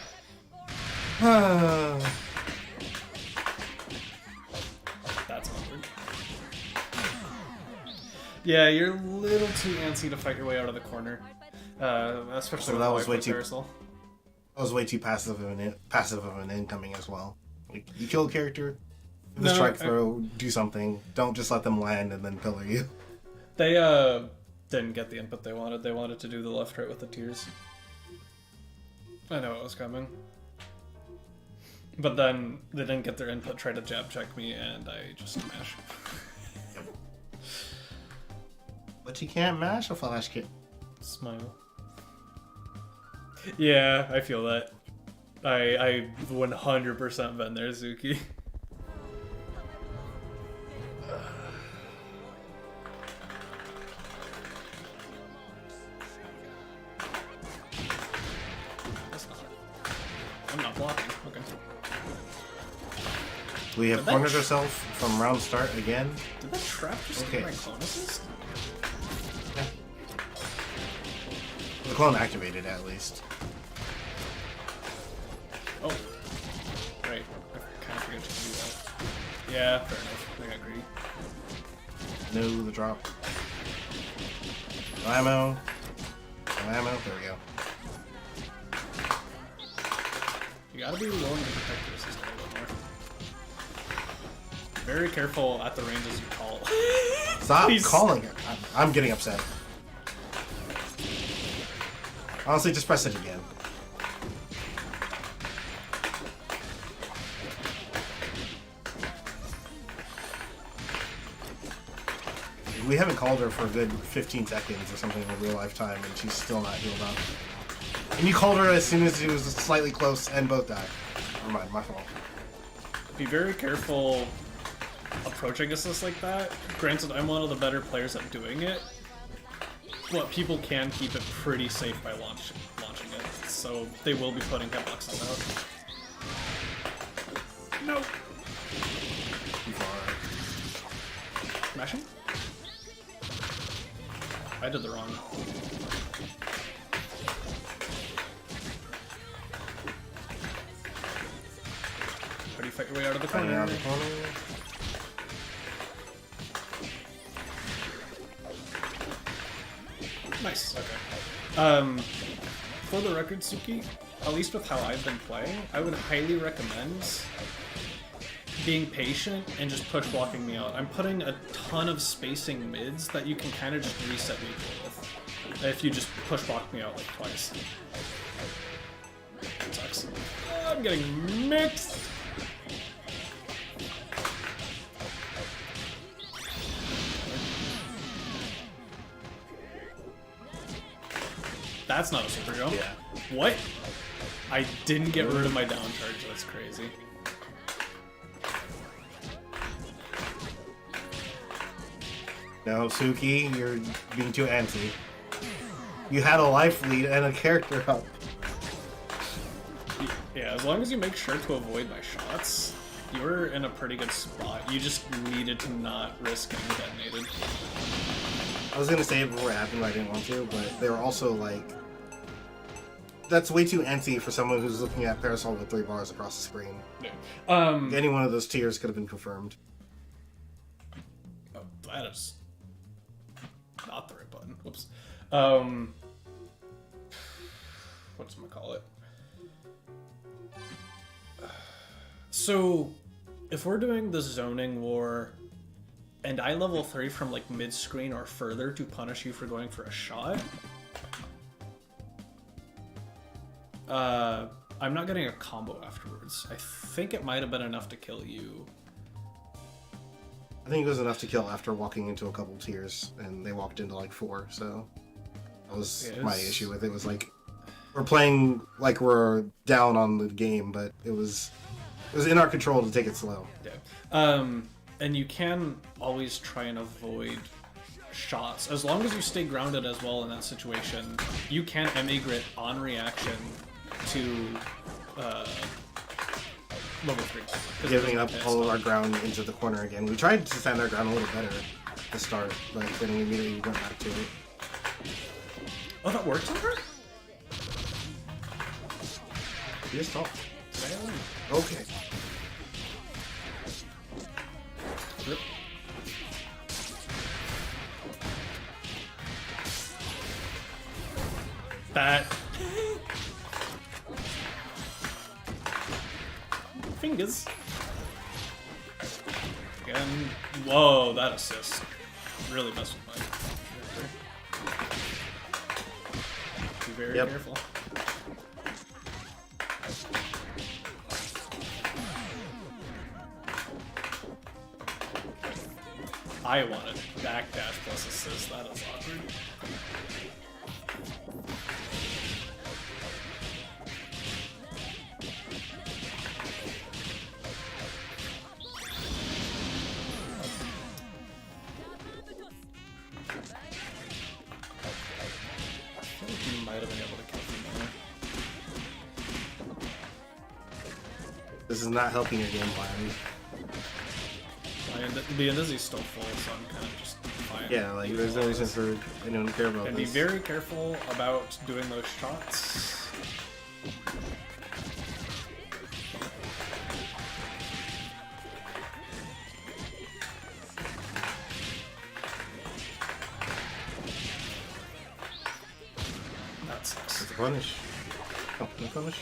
That's awkward. Yeah, you're a little too antsy to fight your way out of the corner. Especially So with that was way White too- Parasol. I was way too passive of an incoming as well. Like, you kill a character, the No, strike throw, do something. Don't just let them land and then pillar you. They didn't get the input they wanted. They wanted to do the left right with the tears. I know it was coming. But then they didn't get their input, tried to jab check me, and I just smash. But you can't mash a flash kick. Smile. Yeah, I feel that. I 100% been there, Zuki. That's not. I'm not blocking. Okay. We have Did that cornered ourselves from round start again. Did that trap just Okay. get my clone assist? The clone activated at least. Oh. Right. I kind of forgot to do that. Yeah, fair enough. I got greedy. No, the drop. No ammo. No ammo. There we go. You gotta be willing to protect your assist a little bit more. Very careful at the ranges you call. Stop He's- calling it. I'm getting upset. Honestly, just press it again. we haven't called her for a good 15 seconds or something in real life time, and she's still not healed up. And you called her as soon as she was slightly close, and both died. Never mind, my fault. Be very careful approaching assists like that. Granted, I'm one of the better players at doing it, but people can keep it pretty safe by launching it, so they will be putting hitboxes out. No! Too far. Mashing? I did the wrong. How do you fight your way out of the corner? Out of the corner. Nice, okay. For the record, Suki, at least with how I've been playing, I would highly recommend being patient and just push blocking me out. I'm putting a ton of spacing mids that you can kind of just reset neutral with if you just push block me out like twice. That sucks. I'm getting mixed! That's not a super jump. Yeah. What? I didn't get rid of my down charge. That's crazy. No, Suki, you're being too antsy. You had a life lead and a character up. Yeah, as long as you make sure to avoid my shots, you're in a pretty good spot. You just needed to not risk getting detonated. I was gonna say it before it happened, but I didn't want to, but they were also like... That's way too antsy for someone who's looking at Parasol with 3 bars across the screen. Yeah. Any one of those tiers could have been confirmed. Oh, that is not the right button. Whoops. What's gonna call it? So, if we're doing the zoning war, and I level 3 from like mid-screen or further to punish you for going for a shot, I'm not getting a combo afterwards. I think it might have been enough to kill you. I think it was enough to kill after walking into a couple tiers, and they walked into like 4, so... That was my issue with it. Was like, we're playing like we're down on the game, but it was in our control to take it slow. Yeah. And you can always try and avoid shots. As long as you stay grounded as well in that situation, you can emigrate on reaction to level 3. Giving up all of our ground into the corner again. We tried to stand our ground a little better to start, but then we immediately went back to it. Oh, that worked on her? You just talk. Okay. Rip. That. Fingers. Again. Whoa, that assist. Really messed with mine. Be very careful. I wanted backdash plus assist. That is awkward. I feel like you might have been able to kill me there. This is not helping your game plan. The Indizzy's still full, so I'm kind of just fine. Yeah, like there's no reason for anyone to care about And this. be very careful about doing those shots. That sucks. It's a punish. Oh, no punish?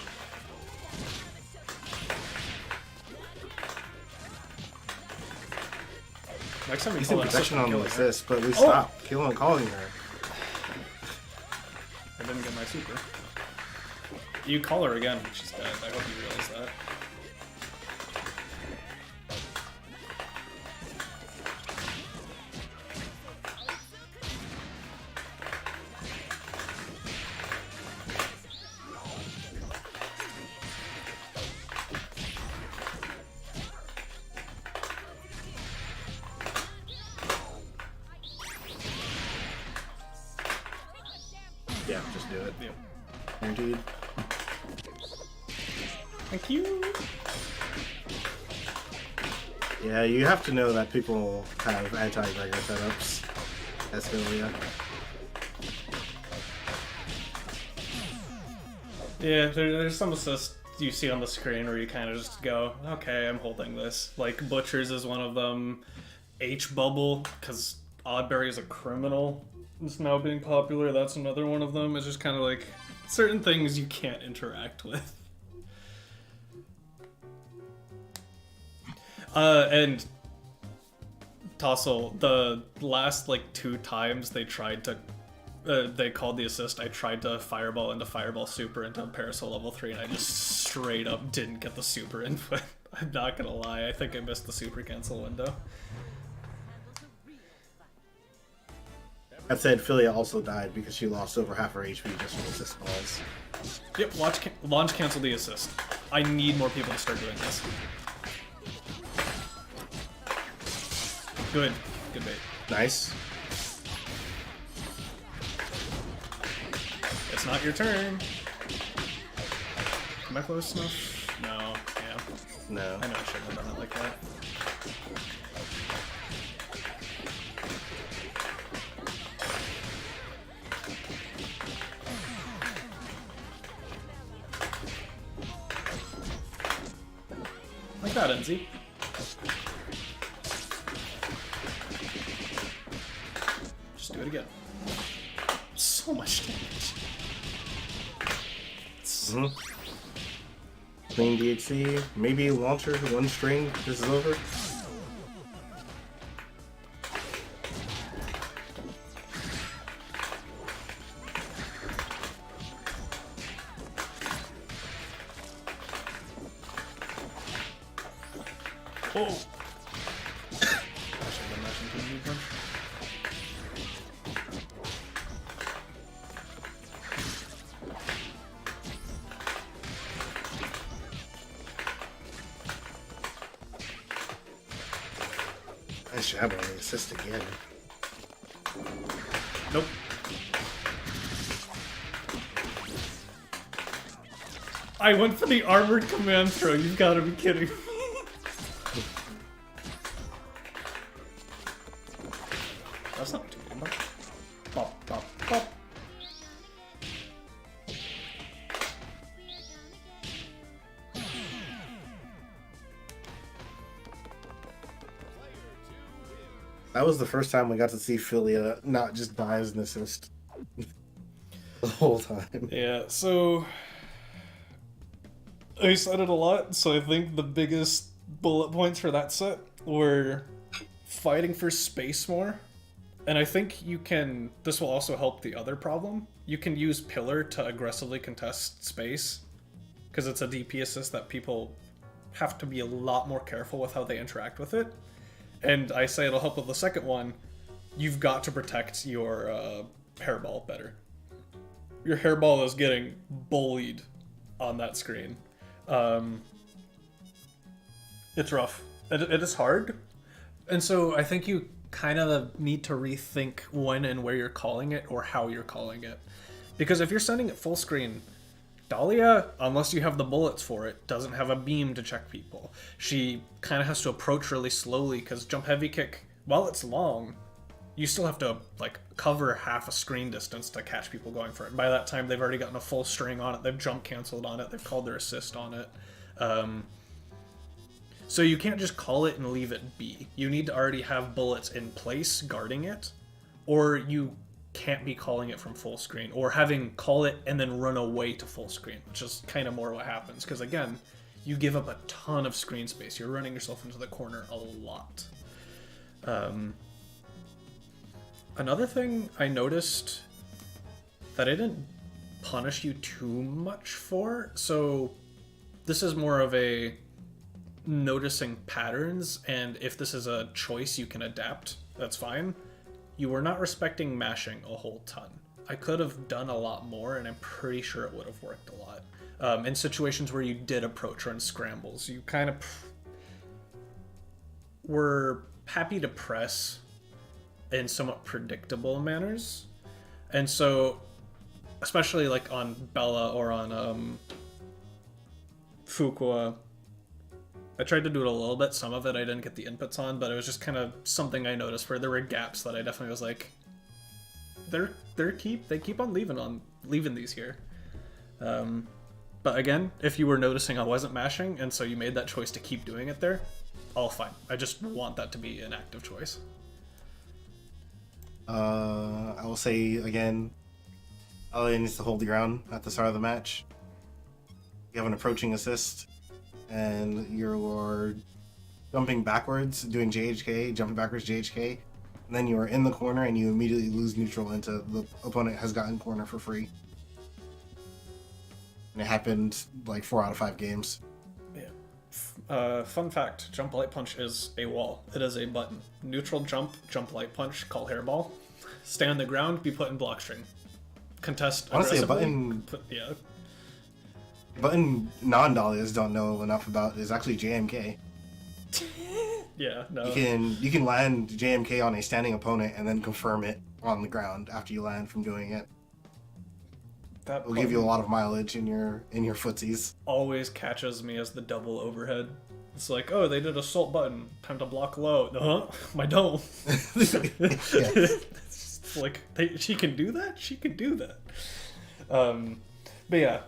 Next time we Decent call that protection assist, on kill the her. assist, but we stopped calling her. I didn't get my super. You call her again, she's dead. I hope you realize that. Just do it. Yep. Guaranteed. Thank you. Yeah, you have to know that people have anti-Gregor setups. That's Philia. Yeah, there's some assists you see on the screen where you kind of just go, okay, I'm holding this. Like, Butchers is one of them. H-Bubble, because Oddberry is a criminal. It's now being popular. That's another one of them. It's just kind of like certain things you can't interact with. And Tossle, the last like 2 times they tried to they called the assist, I tried to Fireball into Fireball Super into Parasol level 3, and I just straight up didn't get the Super input. I'm not gonna lie, I think I missed the Super cancel window. That said, Philia also died because she lost over half her HP just from assist balls. Yep, launch cancel the assist. I need more people to start doing this. Good. Good bait. Nice. It's not your turn. Am I close enough? No. Yeah. No. I know I shouldn't have done it like that. Like that, Enzy. Just do it again. So much damage. Clean DHC. Maybe launcher, 1 string. This is over. Oh! I should have done that into a new punch. Nice job on the assist again. Nope. I went for the armored command throw, you've gotta be kidding me. That's not too bad. Pop, pop, pop. That was the first time we got to see Philia not just die as an assist the whole time. Yeah, so I said it a lot, so I think the biggest bullet points for that set were fighting for space more. And I think you can, this will also help the other problem. You can use Pillar to aggressively contest space, because it's a DP assist that people have to be a lot more careful with how they interact with it. And I say it'll help with the second one. You've got to protect your hairball better. Your hairball is getting bullied on that screen. It's rough. It is hard. And so I think you kind of need to rethink when and where you're calling it or how you're calling it. Because if you're sending it full screen, Dahlia, unless you have the bullets for it, doesn't have a beam to check people. She kind of has to approach really slowly because jump heavy kick, while it's long, you still have to like cover half a screen distance to catch people going for it. By that time, they've already gotten a full string on it. They've jump canceled on it. They've called their assist on it. So you can't just call it and leave it be. You need to already have bullets in place guarding it, or you can't be calling it from full screen, or having call it and then run away to full screen, which is kind of more what happens. Because again, you give up a ton of screen space. You're running yourself into the corner a lot. Another thing I noticed that I didn't punish you too much for, so this is more of a noticing patterns, and if this is a choice you can adapt, that's fine. You were not respecting mashing a whole ton. I could have done a lot more, and I'm pretty sure it would have worked a lot. In situations where you did approach run scrambles, you kind of were happy to press in somewhat predictable manners. And so especially like on Bella or on Fukua. I tried to do it a little bit. Some of it I didn't get the inputs on, but it was just kind of something I noticed where there were gaps that I definitely was like, they keep on leaving these here. But again, if you were noticing I wasn't mashing, and so you made that choice to keep doing it there, all fine. I just want that to be an active choice. I will say again, Ellie needs to hold the ground at the start of the match. You have an approaching assist, and you're jumping backwards, doing JHK, jumping backwards JHK, and then you are in the corner and you immediately lose neutral into the opponent has gotten corner for free. And it happened like 4 out of 5 games. Yeah. Fun fact, jump light punch is a wall. It is a button. Neutral jump, jump light punch, call hairball. Stay on the ground, be put in block string. Contest Honestly, a aggressively. button... Button non-dahlias don't know enough about is actually JMK. Yeah, no. You can land JMK on a standing opponent and then confirm it on the ground after you land from doing it. That It'll give you a lot of mileage in your footsies. always catches me as the double overhead. It's like, oh, they did assault button. Time to block low. I don't. It's like, she can do that? She can do that. But yeah.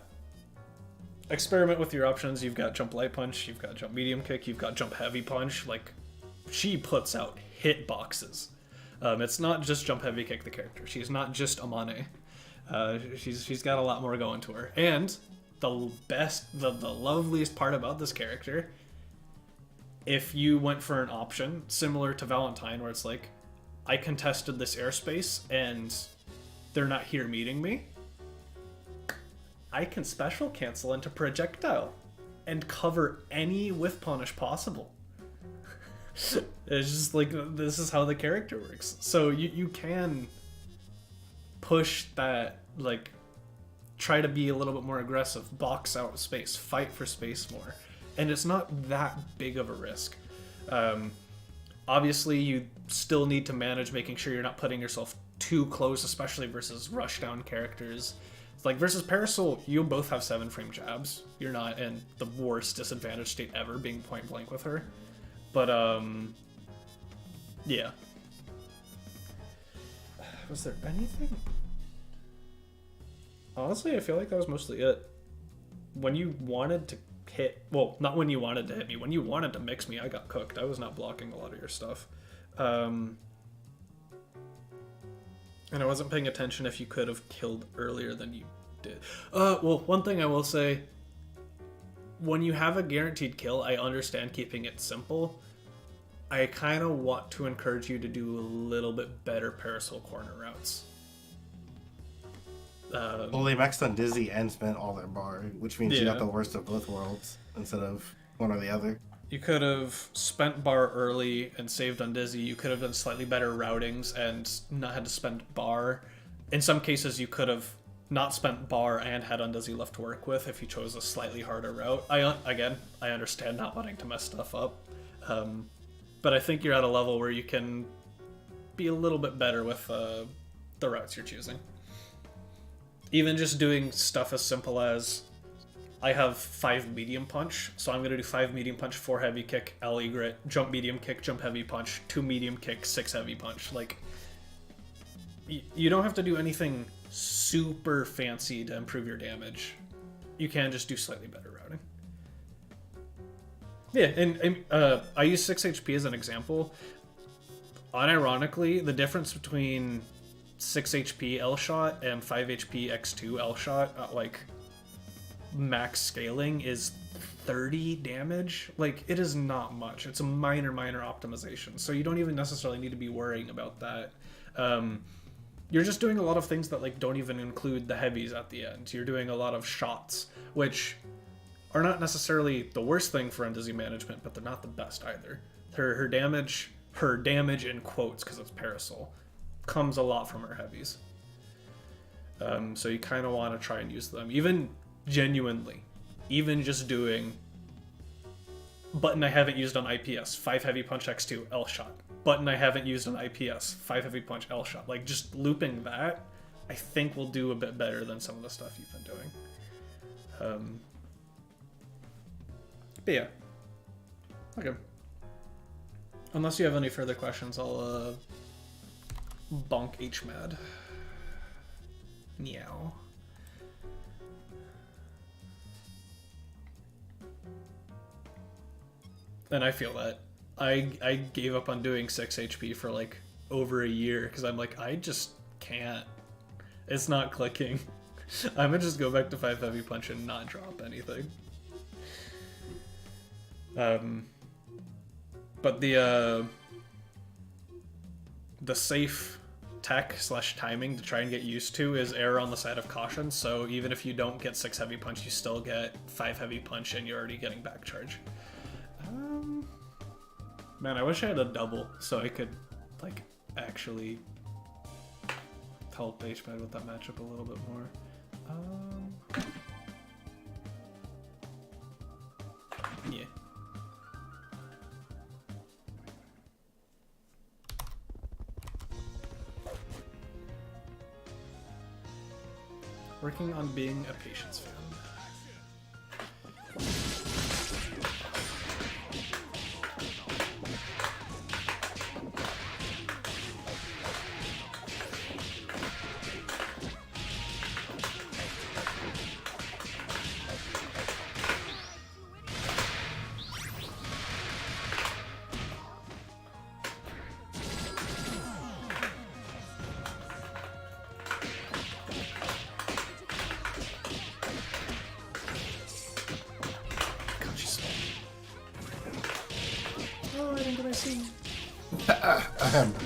Experiment with your options. You've got jump light punch, you've got jump medium kick, you've got jump heavy punch. Like, she puts out hit boxes. It's not just jump heavy kick the character. She's not just Amane. She's got a lot more going to her. And the loveliest part about this character, if you went for an option similar to Valentine, where it's like, I contested this airspace and they're not here meeting me, I can special cancel into projectile and cover any whiff punish possible. It's just like, this is how the character works. So you can push that, like, try to be a little bit more aggressive, box out space, fight for space more. And it's not that big of a risk. Obviously, you still need to manage making sure you're not putting yourself too close, especially versus rushdown characters. Like, versus Parasol, you both have 7 frame jabs. You're not in the worst disadvantage state ever, being point blank with her. But, yeah. Was there anything? Honestly, I feel like that was mostly it. When you wanted to hit... Well, not when you wanted to hit me. When you wanted to mix me, I got cooked. I was not blocking a lot of your stuff. And I wasn't paying attention if you could have killed earlier than you did. Well, one thing I will say, when you have a guaranteed kill, I understand keeping it simple. I kind of want to encourage you to do a little bit better Parasol corner routes. Well, they maxed on Dizzy and spent all their bar, which means you got the worst of both worlds instead of one or the other. You could have spent bar early and saved on Dizzy. You could have done slightly better routings and not had to spend bar. In some cases, you could have not spent bar and had Undizzy left to work with if you chose a slightly harder route. I understand not wanting to mess stuff up. But I think you're at a level where you can be a little bit better with the routes you're choosing. Even just doing stuff as simple as, I have 5 medium punch, so I'm going to do 5 medium punch, 4 heavy kick, LE grit, jump medium kick, jump heavy punch, 2 medium kick, 6 heavy punch. Like, you don't have to do anything super fancy to improve your damage. You can just do slightly better routing. Yeah, and I use 6 HP as an example. Unironically, the difference between 6 HP L-shot and 5 HP X2 L-shot at, like, max scaling is 30 damage. Like, it is not much. It's a minor optimization, so you don't even necessarily need to be worrying about that. You're just doing a lot of things that, like, don't even include the heavies at the end. You're doing a lot of shots, which are not necessarily the worst thing for Undizzy management, but they're not the best either. Her damage in quotes, because it's Parasol, comes a lot from her heavies. So you kind of want to try and use them, even genuinely, even just doing button I haven't used on IPS, 5 heavy punch X2 L shot, button I haven't used on IPS, 5 heavy punch L shot, like just looping that, I think will do a bit better than some of the stuff you've been doing. But yeah. Okay. Unless you have any further questions, I'll bonk HMAD. Meow. And I feel that. I gave up on doing 6 HP for like over a year because I'm like, I just can't. It's not clicking. I'm gonna just go back to 5 heavy punch and not drop anything. But the safe tech / timing to try and get used to is error on the side of caution. So even if you don't get 6 heavy punch, you still get 5 heavy punch, and you're already getting back charge. Man, I wish I had a double so I could like actually help HMAD with that matchup a little bit more. Yeah. Working on being a patience fan.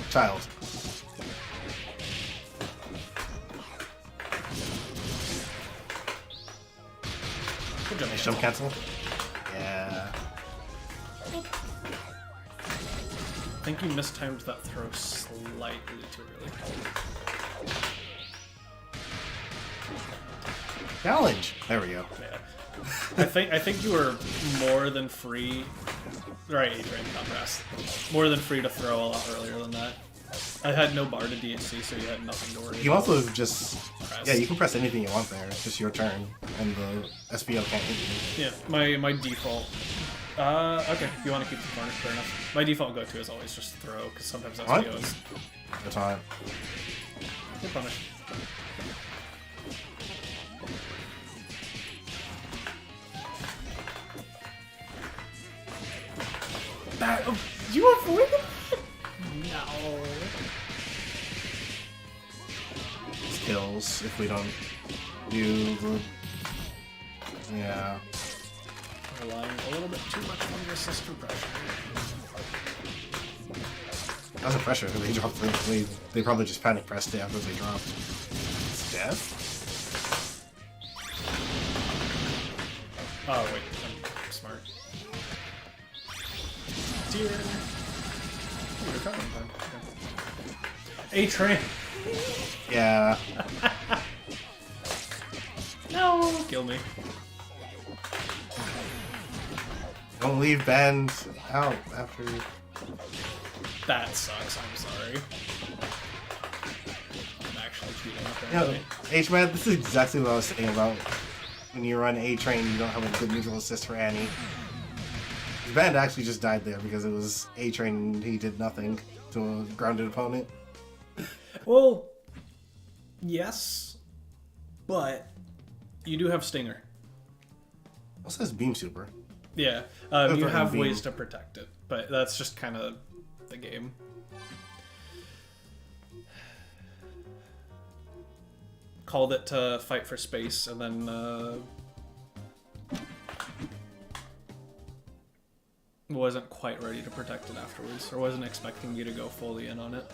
Child. Good job. Nice jump cancel. Yeah. I think you mistimed that throw slightly too early. Challenge. There we go. Yeah. I think you were more than free. Right, A-Train, not rest. More than free to throw a lot earlier than that. I had no bar to DHC, so you had nothing to worry You about. also just... Press. Yeah, you can press anything you want there. It's just your turn, and the SPO can't hit you. Yeah, my default... okay, if you want to keep the corner, fair enough. My default go-to is always just throw, because sometimes What? SPO is... That's on. You're punished. That, you avoided that? No. Kills if we don't do the... Yeah. Relying a little bit too much on your sister pressure. That wasn't pressure, they dropped they probably just panic pressed it after they dropped. It's death? Oh, wait, I'm smart. Dear. Oh, you're coming then. Okay. A-Train! Yeah. No! Kill me. Don't leave Bend out after... That sucks, I'm sorry. I'm actually cheating, You know, apparently. H-Man, this is exactly what I was saying about when you run A-Train, you don't have a good neutral assist for Annie. Bend actually just died there because it was A-Train and he did nothing to a grounded opponent. Well, yes, but you do have Stinger. Also has Beam Super. Yeah, Both you are have beam. ways to protect it, but that's just kind of the game. Called it to fight for space, and then wasn't quite ready to protect it afterwards, or wasn't expecting you to go fully in on it.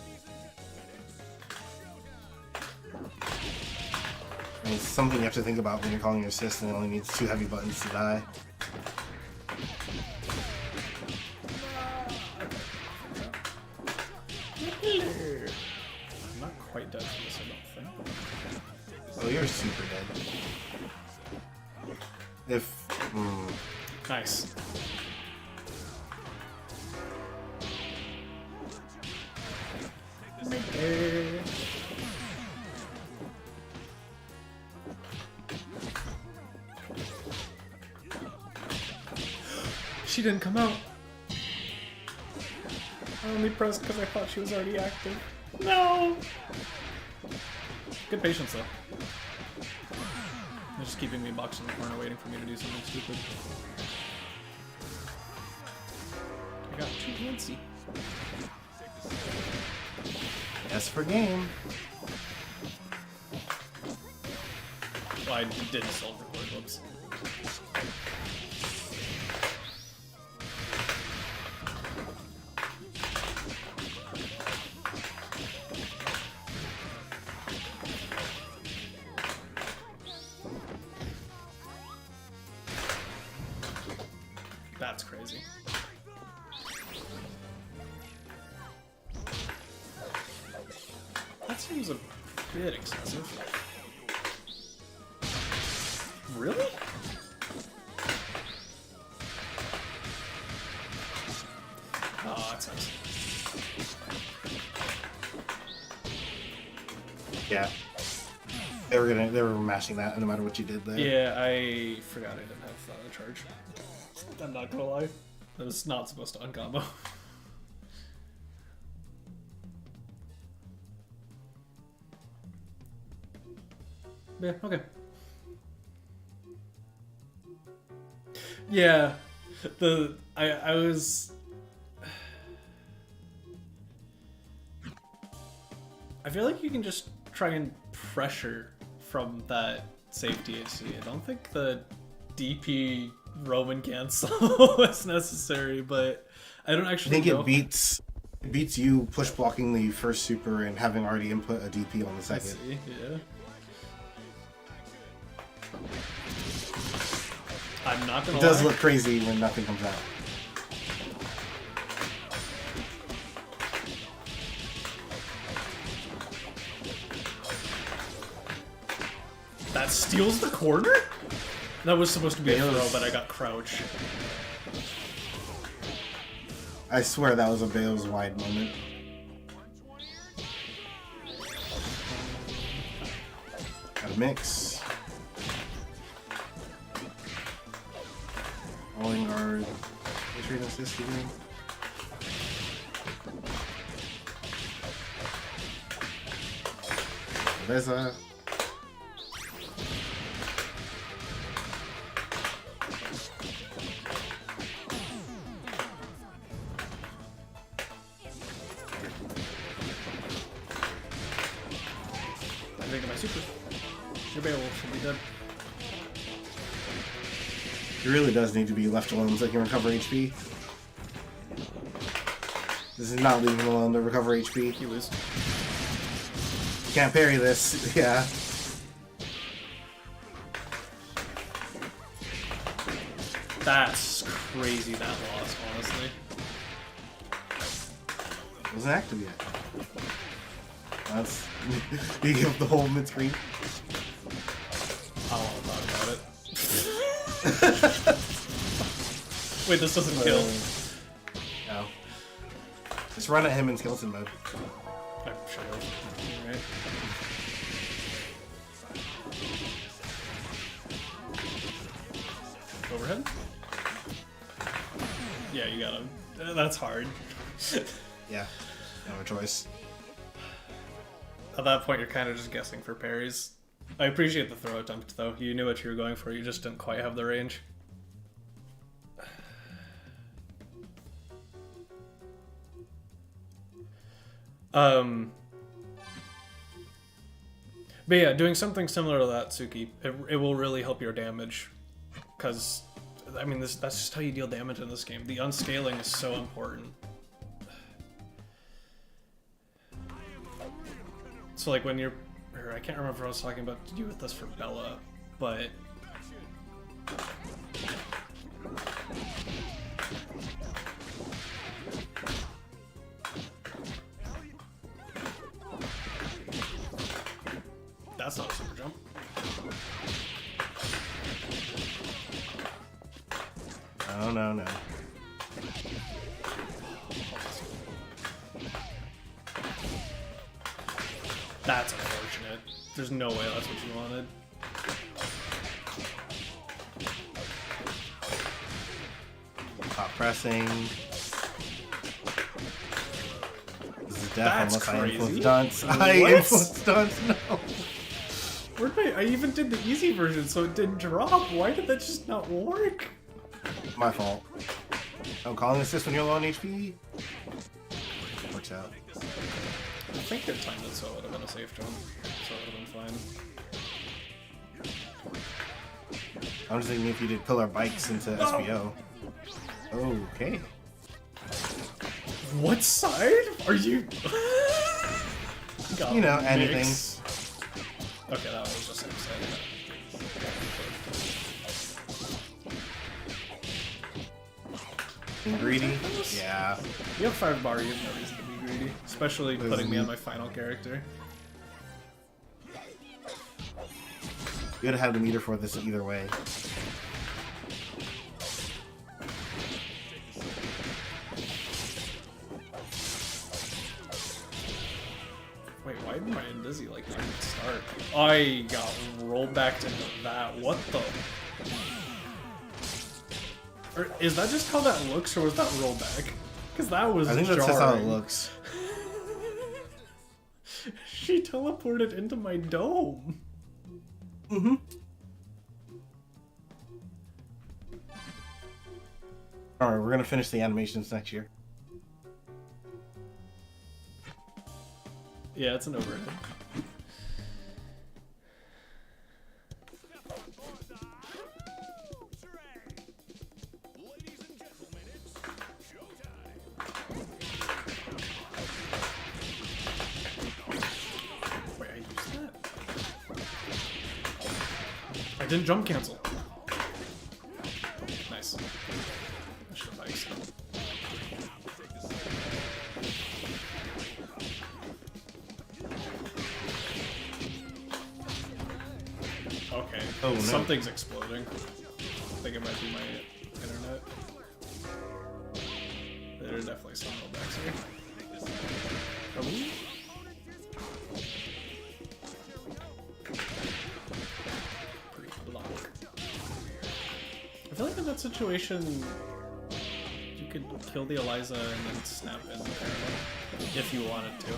I mean, it's something you have to think about when you're calling your assist and it only needs 2 heavy buttons to die. I'm not quite dead for this, I don't think. Oh, you're super dead. If... Nice. She didn't come out. I only pressed because I thought she was already active. No! Good patience, though. They're just keeping me boxed in the corner waiting for me to do something stupid. I got too antsy. S for game. Well, I did solve the cord, whoops. That's crazy. That seems a bit excessive. Really? Oh, that sucks. Yeah. They were mashing that no matter what you did there. Yeah, I forgot I didn't have charge. I'm not gonna lie. That was not supposed to uncombo. Yeah, okay. Yeah. I was I feel like you can just try and pressure from that safety AC. I don't think the DP Roman cancel is necessary, but I don't I actually think know. it beats you push blocking the first super and having already input a DP on the I second. see, yeah. I'm not gonna It does lie. look crazy when nothing comes out. That steals the corner? That was supposed to be a Bales. throw, but I got crouch. I swear that was a Bales wide moment. Got a mix. Rolling guard. Retreat assist again. There's a. I'm thinking my super. Your Beowulf should be dead. He really does need to be left alone so he can recover HP. This is not leaving him alone to recover HP. He was. Can't parry this. Yeah. That's crazy, that loss, honestly. Wasn't active yet. That's. You give up the whole mid screen. I don't want to talk about it. Wait, this doesn't kill. No. Just run at him in skeleton mode. I'm sure. Alright. Overhead? Yeah, you got him. That's hard. Yeah. No choice. At that point, you're kind of just guessing for parries. I appreciate the throw attempt, though. You knew what you were going for, you just didn't quite have the range. But yeah, doing something similar to that, Suki, it will really help your damage. Because, I mean, that's just how you deal damage in this game. The unscaling is so important. So like when you're, or I can't remember what I was talking about to do with this for Bella, but that's not a super jump. No, no, no. That's unfortunate. There's no way that's what you wanted. Stop pressing. This is death That's unless I crazy. influence dunce. I What? influence dunce, no. Where'd I even did the easy version, so it didn't drop. Why did that just not work? My fault. I'm calling assist when you're low on HP. Works out. I think they timed it so it would have been a safe jump, so it would have been fine. I'm just thinking if you did pillar bikes into SPO. Okay. What side are you? You know, anything. Mix. Okay, that was just exciting. Being greedy? Yeah. You have 5 bar, you have no reason to be greedy. Especially putting me on my final character. You would have had the meter for this either way. Wait, why did my Dizzy like not even start? I got rolled back into that. What the? Or is that just how that looks, or was that rollback? Because that was I think that's jarring. just how it looks. She teleported into my dome. Mm-hmm. Alright, we're gonna finish the animations next year. Yeah, it's an overhead. Ladies and gentlemen, it's showtime. Wait, I used that? I didn't jump cancel. Nice. I should have iced it. Okay. Oh, no. Something's exploding. I think it might be my internet. There's definitely some rollbacks here. Oh. Pre-block. I feel like in that situation, you could kill the Eliza and then snap in the parallel if you wanted to.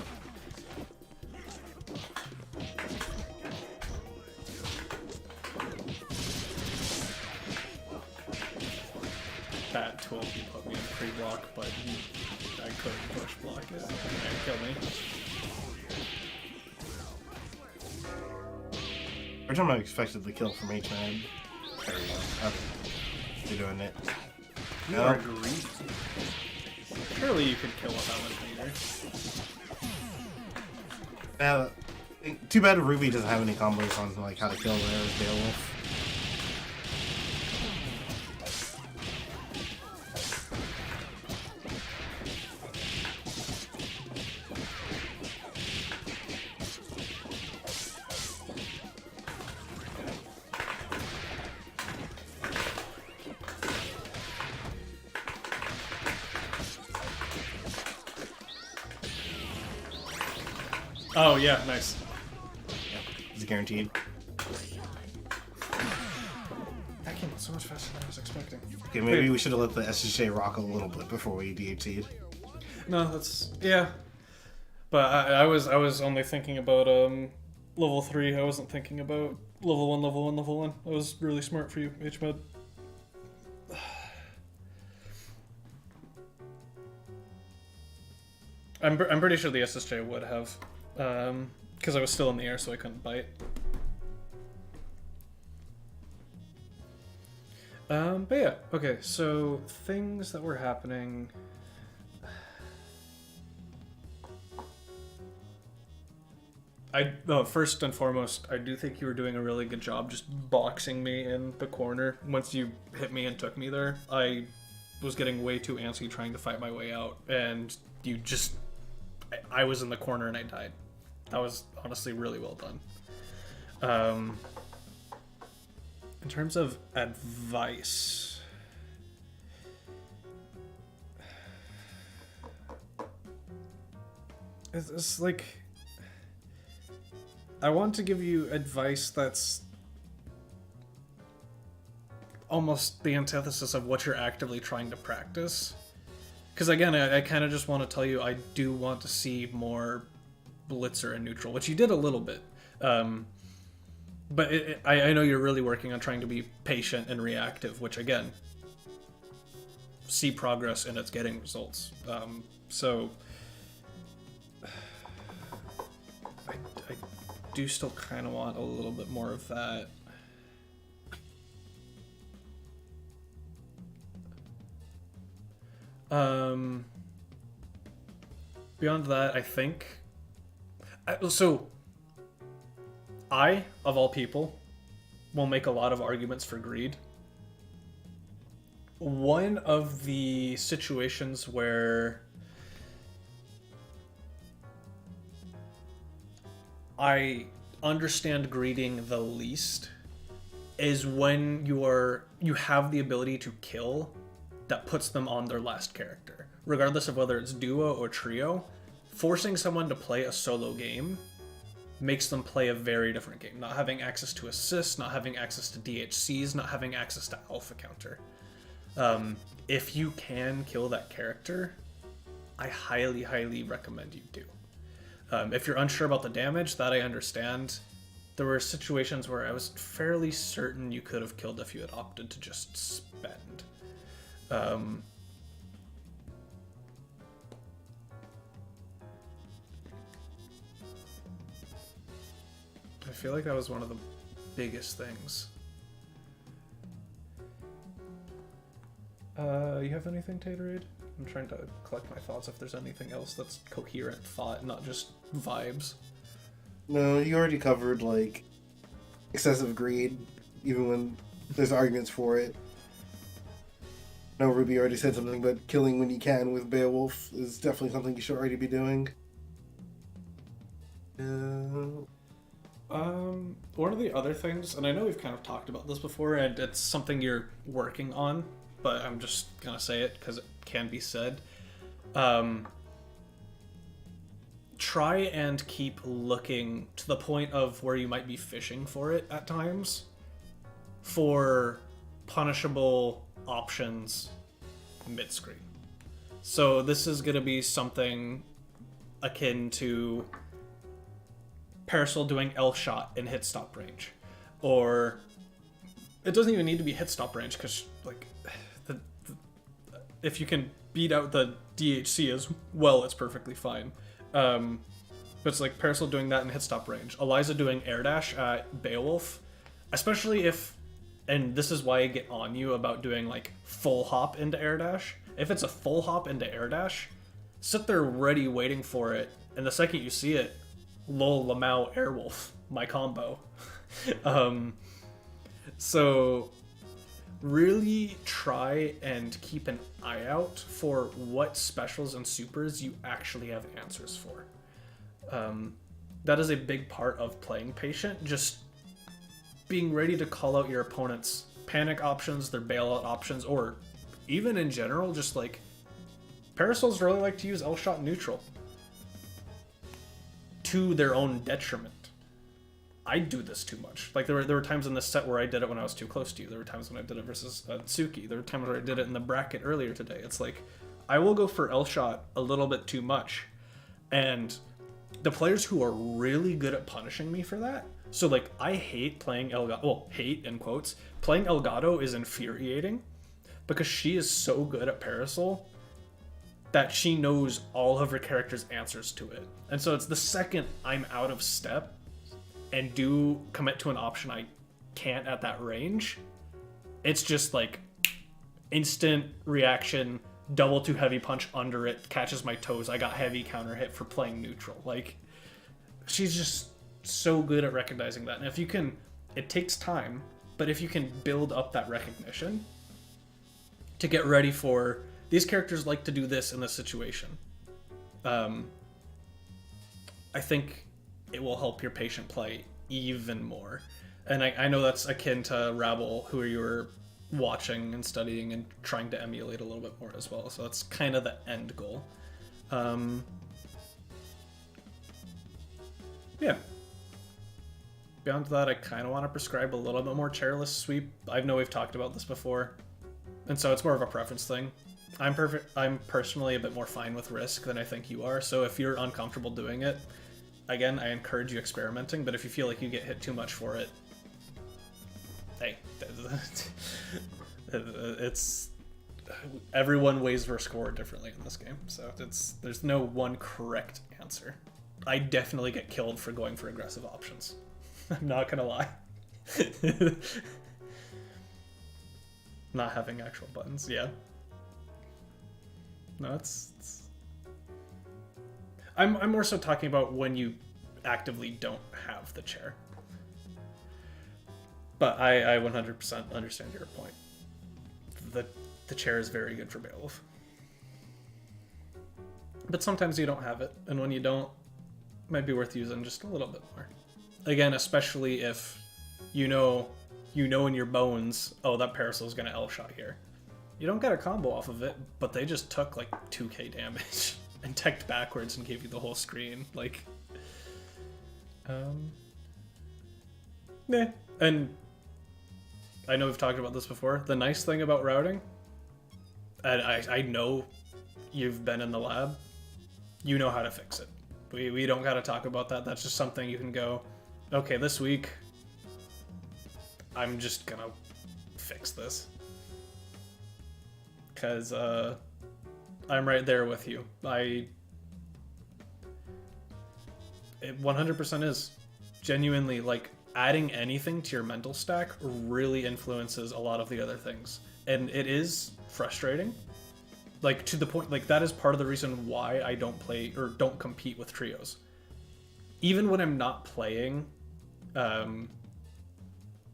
That 12 you put me in pre-block, but I couldn't push block it. Okay, kill me. Every time I expected the kill from H-Man. There you go. Okay. You're doing it. You No. are greedy. Surely you could kill without a meter. Too bad Ruby doesn't have any combos on like how to kill their Beowulf. Oh yeah, nice. It's guaranteed. That came out so much faster than I was expecting. Okay, maybe we should have let the SSJ rock a little bit before we DHC'd. No, that's yeah. But I was only thinking about level 3. I wasn't thinking about level 1, level 1, level 1. That was really smart for you, HMed. I'm pretty sure the SSJ would have, because I was still in the air, so I couldn't bite. But yeah, okay. So things that were happening. First and foremost, I do think you were doing a really good job just boxing me in the corner. Once you hit me and took me there, I was getting way too antsy trying to fight my way out, and you just... I was in the corner and I died. That was honestly really well done. In terms of advice... It's like... I want to give you advice that's almost the antithesis of what you're actively trying to practice. Because again, I kind of just want to tell you, I do want to see more blitzer and neutral, which you did a little bit. But I know you're really working on trying to be patient and reactive, which again, see progress and it's getting results. So I do still kind of want a little bit more of that. Beyond that, I think... I, of all people, will make a lot of arguments for greed. One of the situations where I understand greeding the least is when you have the ability to kill that puts them on their last character. Regardless of whether it's duo or trio, forcing someone to play a solo game makes them play a very different game. Not having access to assists, not having access to DHCs, not having access to alpha counter. If you can kill that character, I highly, highly recommend you do. If you're unsure about the damage, that I understand. There were situations where I was fairly certain you could have killed if you had opted to just spend. I feel like that was one of the biggest things. You have anything, Taterade? I'm trying to collect my thoughts if there's anything else that's coherent thought, not just vibes. No, you already covered, like, excessive greed, even when there's arguments for it. No, Ruby already said something, but killing when you can with Beowulf is definitely something you should already be doing. One of the other things, and I know we've kind of talked about this before, and it's something you're working on, but I'm just gonna say it because it can be said. Try and keep looking to the point of where you might be fishing for it at times for punishable options mid-screen. So this is going to be something akin to Parasol doing L-shot in hit stop range. Or it doesn't even need to be hit stop range because like if you can beat out the DHC as well, it's perfectly fine. But it's like Parasol doing that in hit stop range. Eliza doing air dash at Beowulf, especially if, and this is why I get on you about doing like full hop into air dash. If it's a full hop into air dash, sit there ready waiting for it, and the second you see it, lol Lamau Airwolf, my combo. So really try and keep an eye out for what specials and supers you actually have answers for. That is a big part of playing patient, just being ready to call out your opponent's panic options, their bailout options, or even in general, just like Parasols really like to use L-shot neutral to their own detriment. I do this too much. Like there were times in this set where I did it when I was too close to you. There were times when I did it versus Tsuki. There were times where I did it in the bracket earlier today. It's like I will go for L-shot a little bit too much, and the players who are really good at punishing me for that. So like I hate playing Elgato. Well, hate in quotes. Playing Elgato is infuriating because she is so good at Parasol that she knows all of her character's answers to it. And so it's the second I'm out of step and do commit to an option I can't at that range, it's just like instant reaction, double to heavy punch under it, catches my toes, I got heavy counter hit for playing neutral. Like, she's just so good at recognizing that. And if you can, it takes time, but if you can build up that recognition to get ready for, these characters like to do this in this situation, I think it will help your patient play even more. And I know that's akin to Rabble, who you were watching and studying and trying to emulate a little bit more as well. So that's kind of the end goal. Yeah. Beyond that, I kind of want to prescribe a little bit more chairless sweep. I know we've talked about this before, and so it's more of a preference thing. I'm personally a bit more fine with risk than I think you are, so if you're uncomfortable doing it, again, I encourage you experimenting, but if you feel like you get hit too much for it, hey, it's... Everyone weighs their score differently in this game, so there's no one correct answer. I definitely get killed for going for aggressive options. I'm not gonna lie. Not having actual buttons, yeah. No, I'm more so talking about when you actively don't have the chair. But I 100% understand your point. The chair is very good for Beowulf. But sometimes you don't have it, and when you don't, it might be worth using just a little bit more. Again, especially if you know in your bones, oh, that Parasol's gonna L-shot here. You don't get a combo off of it, but they just took like 2k damage and teched backwards and gave you the whole screen. Like, yeah. And I know we've talked about this before. The nice thing about routing, and I know you've been in the lab, you know how to fix it. We don't gotta talk about that. That's just something you can go, okay, this week, I'm just gonna fix this. Because I'm right there with you. It 100% is. Genuinely, like, adding anything to your mental stack really influences a lot of the other things. And it is frustrating. Like, to the point, like, that is part of the reason why I don't play, or don't compete with trios. Even when I'm not playing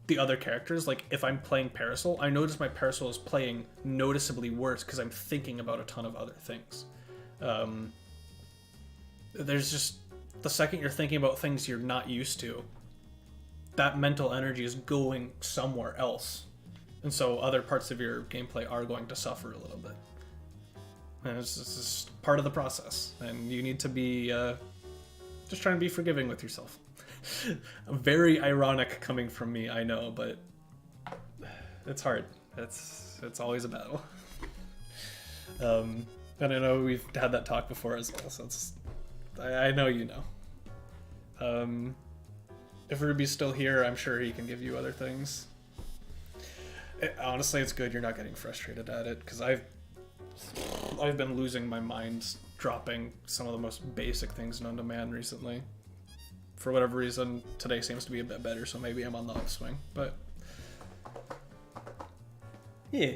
the other characters, like, if I'm playing Parasol, I notice my Parasol is playing noticeably worse because I'm thinking about a ton of other things. There's just, the second you're thinking about things you're not used to, that mental energy is going somewhere else. And so other parts of your gameplay are going to suffer a little bit. And it's just part of the process. And you need to be just trying to be forgiving with yourself. Very ironic coming from me, I know, but it's hard. It's always a battle. And I know we've had that talk before as well, so I know you know. If Ruby's still here, I'm sure he can give you other things. Honestly, it's good you're not getting frustrated at it, because I've been losing my mind dropping some of the most basic things known to man recently. For whatever reason, today seems to be a bit better, so maybe I'm on the upswing, but yeah.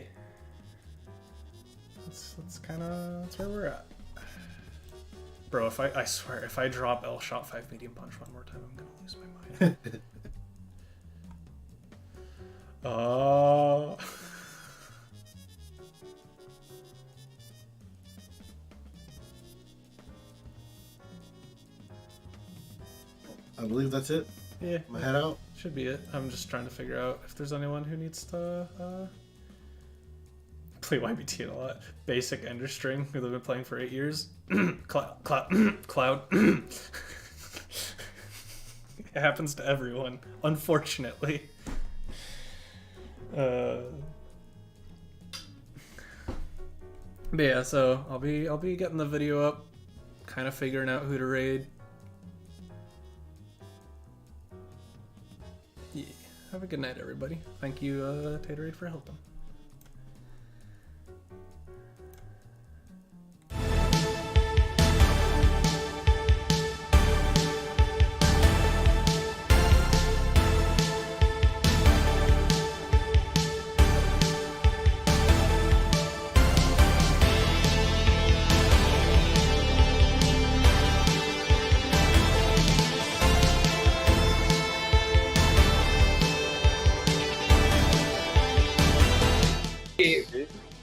That's where we're at. Bro, I swear, if I drop L-shot 5 medium punch one more time, I'm gonna lose my mind. Oh. I believe that's it. Yeah. My head out. Should be it. I'm just trying to figure out if there's anyone who needs to play YBT a lot. Basic Ender String, who they've been playing for 8 years. Cloud. It happens to everyone, unfortunately. But yeah, so I'll be getting the video up, kind of figuring out who to raid. Yeah. Have a good night, everybody. Thank you, Taterade, for helping.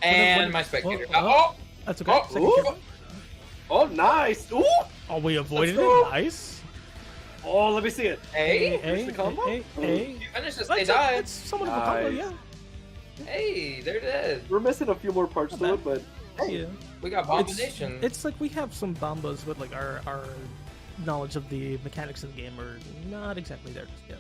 And my spectator. That's okay. Oh, nice! Ooh! Oh, we avoided Let's go. it. Nice. Oh, let me see it. Hey, Here's the combo. you finished this. They That's died. it's somewhat of a combo, Nice. yeah. Hey, they're dead. We're missing a few more parts to it, but Yeah. We got Bombination. It's like we have some bombas, but like our knowledge of the mechanics of the game are not exactly there just yet.